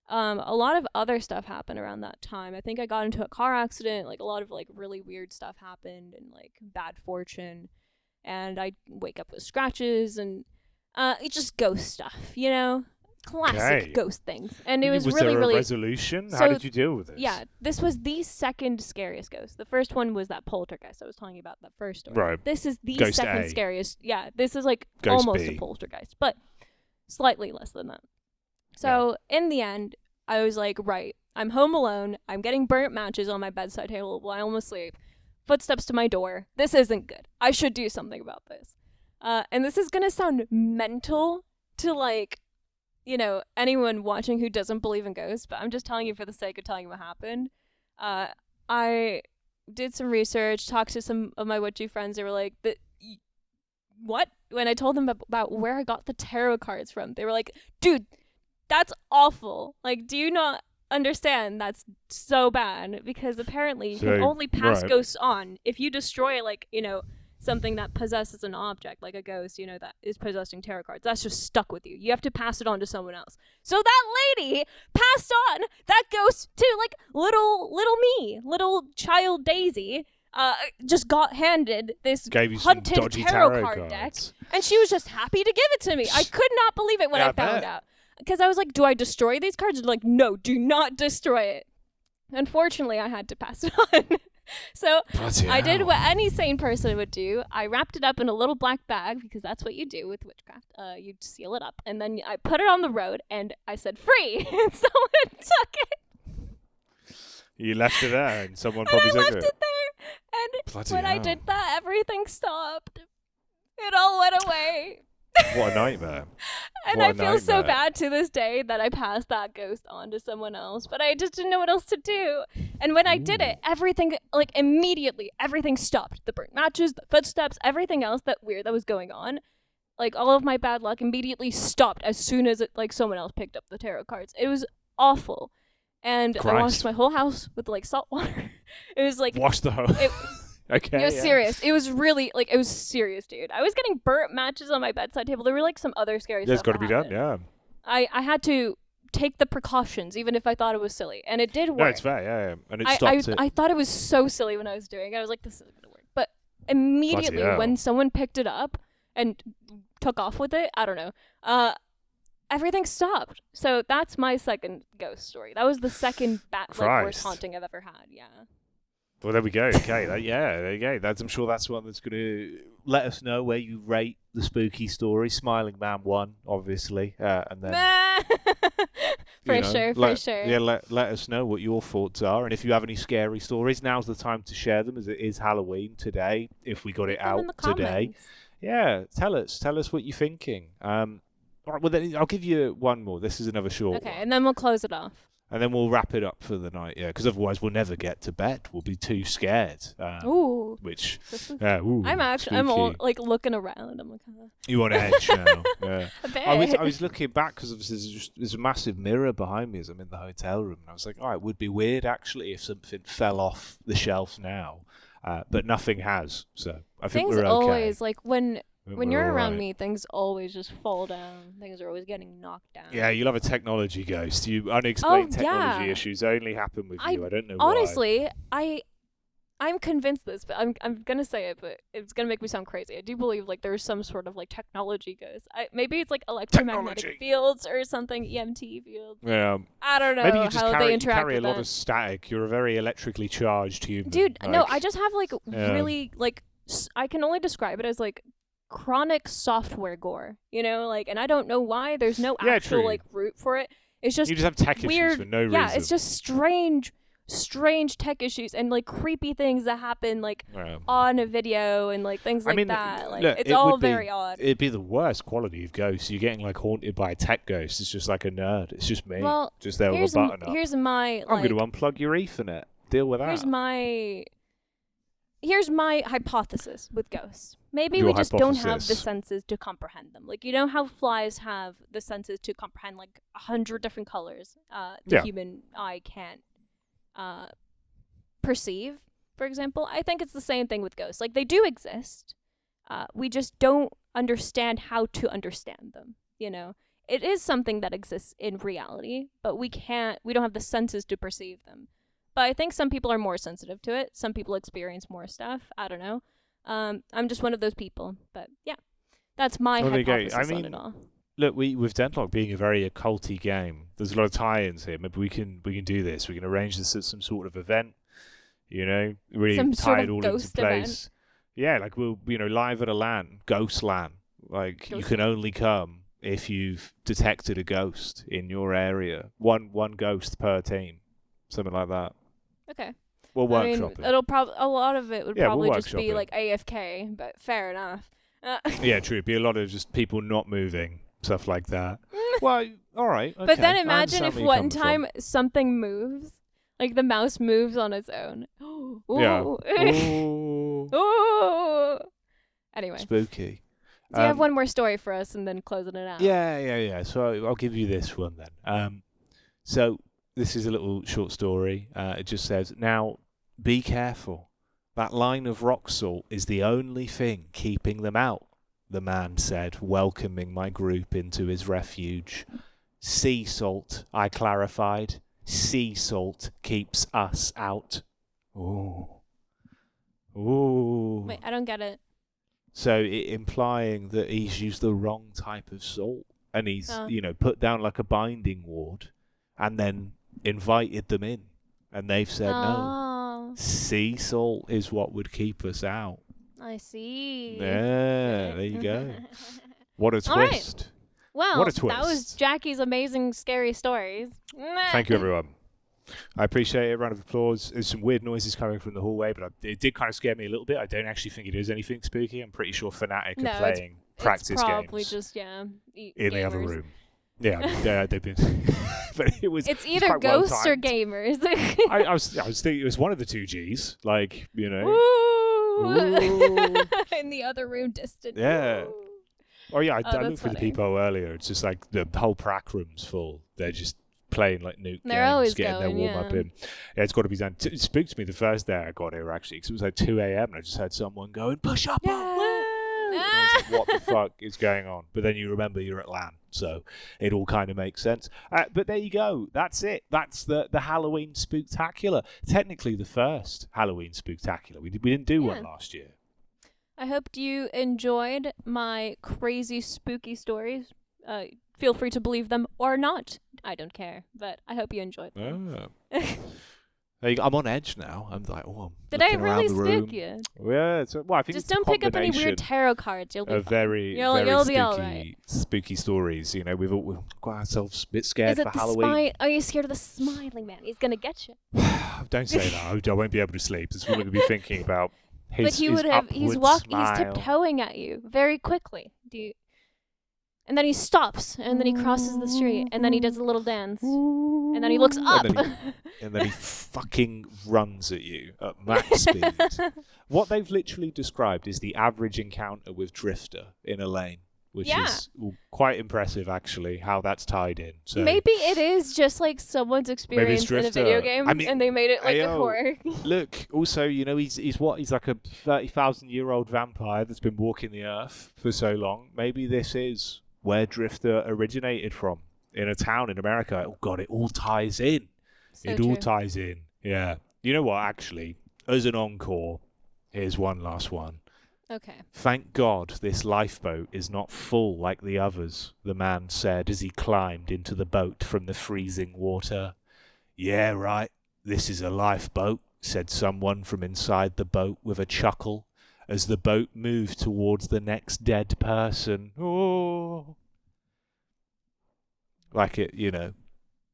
A lot of other stuff happened around that time. I think I got into a car accident. Like a lot of like really weird stuff happened and like bad fortune. And I'd wake up with scratches and it's just ghost stuff, you know? Classic Okay. ghost things. And it was there really, a really... resolution? How So, did you deal with this? Yeah, this was the second scariest ghost. The first one was that poltergeist I was telling you about, that first story. Right. This is the Ghost second A. scariest. Yeah, this is like Ghost almost B. a poltergeist, but slightly less than that. So in the end, I was like, right, I'm home alone. I'm getting burnt matches on my bedside table while I'm asleep. Footsteps to my door. This isn't good. I should do something about this. And this is going to sound mental to like, you know, anyone watching who doesn't believe in ghosts, but I'm just telling you for the sake of telling you what happened. I did some research, talked to some of my witchy friends. They were like, what? When I told them about where I got the tarot cards from, they were like, dude, that's awful. Like, do you not understand? That's so bad. Because apparently you can only pass ghosts on if you destroy, like, you know, something that possesses an object, like a ghost, you know, that is possessing tarot cards. That's just stuck with you. You have to pass it on to someone else. So that lady passed on that ghost to, like, little me, little child Daisy, just got handed this Gave you some hunted dodgy tarot card deck, cards. and she was just happy to give it to me. I could not believe it when Yeah, I I found bet. out. Because I was like, do I destroy these cards? Like, no, do not destroy it. Unfortunately, I had to pass it on. So Bloody I did hell. what any sane person would do. I wrapped it up in a little black bag because that's what you do with witchcraft. You seal it up, and then I put it on the road, and I said, free! And someone took it. You left it there and someone And probably I took left it. it there. And Bloody when I hell. did that, everything stopped. It all went away. What a nightmare. And What I a feel so nightmare. bad to this day that I passed that ghost on to someone else, but I just didn't know what else to do. And when I did it, everything, like, immediately, everything stopped. The burnt matches, the footsteps, everything else that was going on, like, all of my bad luck immediately stopped as soon as someone else picked up the tarot cards. It was awful. and I Christ. washed my whole house with like salt water. It was like Wash the whole. it, Okay. it was yeah. serious. It was really like it was serious, dude. I was getting burnt matches on my bedside table. There were like some other scary There's stuff. got to be done. Yeah. I had to take the precautions, even if I thought it was silly, and it did work. No, it's fair. Yeah. And it I stopped it. I thought it was so silly when I was doing it. I was like, this isn't gonna work. But immediately hell. when someone picked it up and took off with it, I don't know. Everything stopped. So that's my second ghost story. That was the second worst Christ. haunting I've ever had. Yeah. Well, there we go. Okay, there you go. I'm sure that's one that's going to let us know where you rate the spooky story. Smiling Man 1, obviously, and then for sure. Yeah, let us know what your thoughts are, and if you have any scary stories, now's the time to share them, as it is Halloween today. If we got it Put them in out the today, comments. yeah, tell us what you're thinking. All right, well then I'll give you one more. This is another short Okay, one. and then we'll close it off. And then we'll wrap it up for the night, yeah, because otherwise we'll never get to bed. We'll be too scared. Ooh. Which, So spooky. ooh, I'm all spooky. like looking around. I'm like, You on edge now? Yeah. a bit. I was looking back because there's a massive mirror behind me as I'm in the hotel room, and I was like, oh, it would be weird actually if something fell off the shelf now, but nothing has. So I think Things we're okay. always like when We're you're all around right. me, things always just fall down. Things are always getting knocked down. Yeah, you'll have a technology ghost. You unexplained technology yeah. issues only happen with you. I don't know Honestly, I'm convinced this, but I'm gonna say it, but it's gonna make me sound crazy. I do believe like there's some sort of like technology ghost. Maybe it's like electromagnetic Technology. fields or something, EMT fields. why. Yeah. I don't know Maybe you just how carry, they you interact carry a with lot that. of static. You're a very electrically charged human. Dude, no, like- I just have like Yeah. really like I can only describe it as like chronic software gore, you know, like, and I don't know why. There's no Yeah, actual true. like root for it. It's just You just have tech weird. issues for no yeah, reason. it's just strange tech issues and like creepy things that happen like Yeah. on a video and like things I like mean, that. Like look, it's it all would be- very odd. It'd be the worst quality of ghosts. You're getting like haunted by a tech ghost. It's just like a nerd. It's just me. Well, just there with a here's button up. here's my I'm like, going to unplug your Ethernet. Deal with that. here's my hypothesis with ghosts. Maybe Your we just don't have the hypothesis. senses to comprehend them. Like, you know how flies have the senses to comprehend like 100 different colors the Yeah. human eye can't perceive, for example? I think it's the same thing with ghosts. Like, they do exist. We just don't understand how to understand them, you know? It is something that exists in reality, but we don't have the senses to perceive them. But I think some people are more sensitive to it. Some people experience more stuff. I don't know. I'm just one of those people. But yeah, that's my Well, there you go. hypothesis I on mean, it all. Look, with Deadlock being a very occulty game, there's a lot of tie-ins here. Maybe we can do this. We can arrange this at some sort of event. You know, really Some tie sort it of all into ghost event. place. Yeah, like we'll live at a LAN, ghost LAN. Like you Ghost can LAN. only come if you've detected a ghost in your area. One ghost per team, something like that. Okay. We'll I mean, workshop it. it'll a lot of it would Yeah, we'll probably just be workshop it. like AFK, but fair enough. Yeah, true. It'd be a lot of just people not moving, stuff like that. Well, all right. Okay. But then I imagine understand if where you're one coming time something moves, like the mouse moves on its own. Ooh. from. Yeah. Ooh, Ooh. Anyway, spooky. do you have one more story for us and then closing it out? Yeah. So I'll give you this one then. So this is a little short story. It just says, now, be careful. That line of rock salt is the only thing keeping them out, the man said, welcoming my group into his refuge. Sea salt, I clarified. Sea salt keeps us out. Ooh. Ooh. Wait, I don't get it. So implying that he's used the wrong type of salt, and he's put down like a binding ward, and then invited them in, and they've said no. Oh, Sea salt is what would keep us out. I see. Yeah, there you go. What a All right. twist! Well, What a that was twist. Jackie's amazing scary stories. Thank you, everyone. I appreciate it. Round of applause. There's some weird noises coming from the hallway, but it did kind of scare me a little bit. I don't actually think it is anything spooky. I'm pretty sure Fnatic No, are playing practice It's probably games just in the other gamers. room. Yeah, they've been. But it was. It's it was either quite well ghosts or timed. gamers. I was thinking it was one of the two Gs. Like, you know. Ooh. Ooh. In the other room, distant. Yeah. Ooh. Oh yeah, I Oh, looked that's for the funny. people earlier. It's just like the whole prac room's full. They're just playing like Nuke They're games, always getting their going, warm-up yeah. in. Yeah, it's got to be done. It spooked me the first day I got here, actually, because it was like 2 a.m. and I just heard someone going, push up, Yeah. woo! And I was like, what the fuck is going on? But then you remember you're at LAN, so it all kind of makes sense. But there you go. That's it. That's the Halloween Spook-tacular. Technically the first Halloween Spook-tacular. We didn't do one last year. I hope you enjoyed my crazy spooky stories. Feel free to believe them or not. I don't care, but I hope you enjoyed them. I'm on edge now. I'm like, oh, I'm Did I looking around really the room. spook you? Yeah, I think Just it's a don't pick up any weird combination tarot cards. You'll be of fine. very You'll be spooky, all right. spooky stories. You know, we've got ourselves a bit scared Is it for the Halloween. Are you scared of the smiling man? He's gonna get you. Don't say that. I won't be able to sleep. It's what we're going to be thinking about. But he would have. He's tiptoeing at you very quickly. And then he stops, and then he crosses the street, and then he does a little dance, and then he looks up. And then he fucking runs at you at max speed. What they've literally described is the average encounter with Drifter in a lane, which is quite impressive, actually, how that's tied in. So maybe it is just like someone's experience in a video game, and they made it like a horror. Look, also, you know, he's like a 30,000-year-old vampire that's been walking the earth for so long. Maybe this is where Drifter originated from, in a town in America. Oh God, it all ties in. All ties in. Yeah. You know what, actually, as an encore, here's one last one. Okay. Thank God this lifeboat is not full like the others, the man said as he climbed into the boat from the freezing water. Yeah, right, this is a lifeboat, said someone from inside the boat with a chuckle, as the boat moved towards the next dead person. Oh. Like it, you know.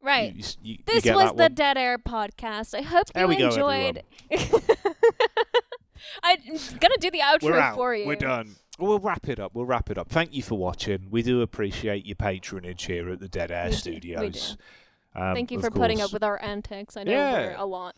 Right. You this get was that the one? Dead Air podcast. I hope you enjoyed. I'm going to do the outro We're out. for you. We're done. We'll wrap it up. Thank you for watching. We do appreciate your patronage here at the Dead Air Studios. We do. Thank you for putting up with our antics. I know we're a lot.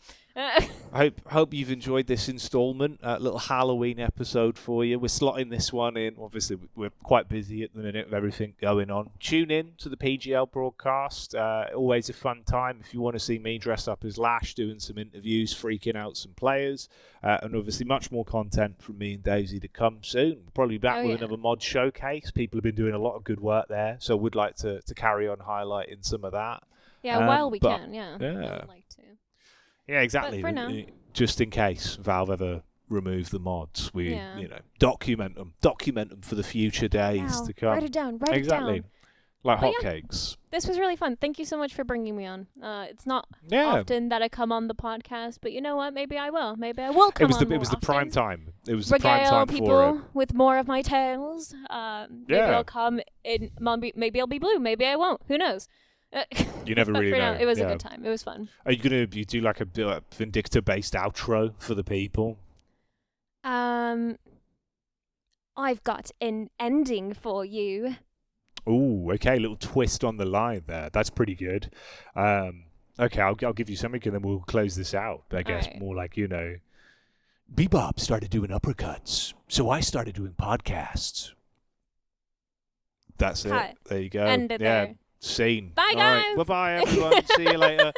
Hope you've enjoyed this installment, little Halloween episode for you. We're slotting this one in. Obviously, we're quite busy at the minute with everything going on. Tune in to the PGL broadcast. Always a fun time. If you want to see me dressed up as Lash, doing some interviews, freaking out some players, and obviously much more content from me and Daisy to come soon. We'll probably be back with another mod showcase. People have been doing a lot of good work there, so would like to carry on highlighting some of that. Yeah, while we can, I would like to. Yeah, exactly. But for now, just in case Valve ever remove the mods, we document them for the future days to come. Write it down. Write it down. Like hotcakes. This was really fun. Thank you so much for bringing me on. It's not often that I come on the podcast, but you know what? Maybe I will. Maybe I will come on. It was the prime time. It was regale the prime time people for it. with more of my tales. Maybe I'll come in. Maybe I'll be blue. Maybe I won't. Who knows? You never really know. Now, it was a good time. It was fun. Are you gonna do like a Vindicta-based outro for the people? I've got an ending for you. Ooh, okay, little twist on the line there. That's pretty good. Okay, I'll give you something and then we'll close this out. I guess more like, you know, Bebop started doing uppercuts, so I started doing podcasts. That's it. There you go. End it there. Scene. Bye, guys. Right. Bye-bye, everyone. See you later.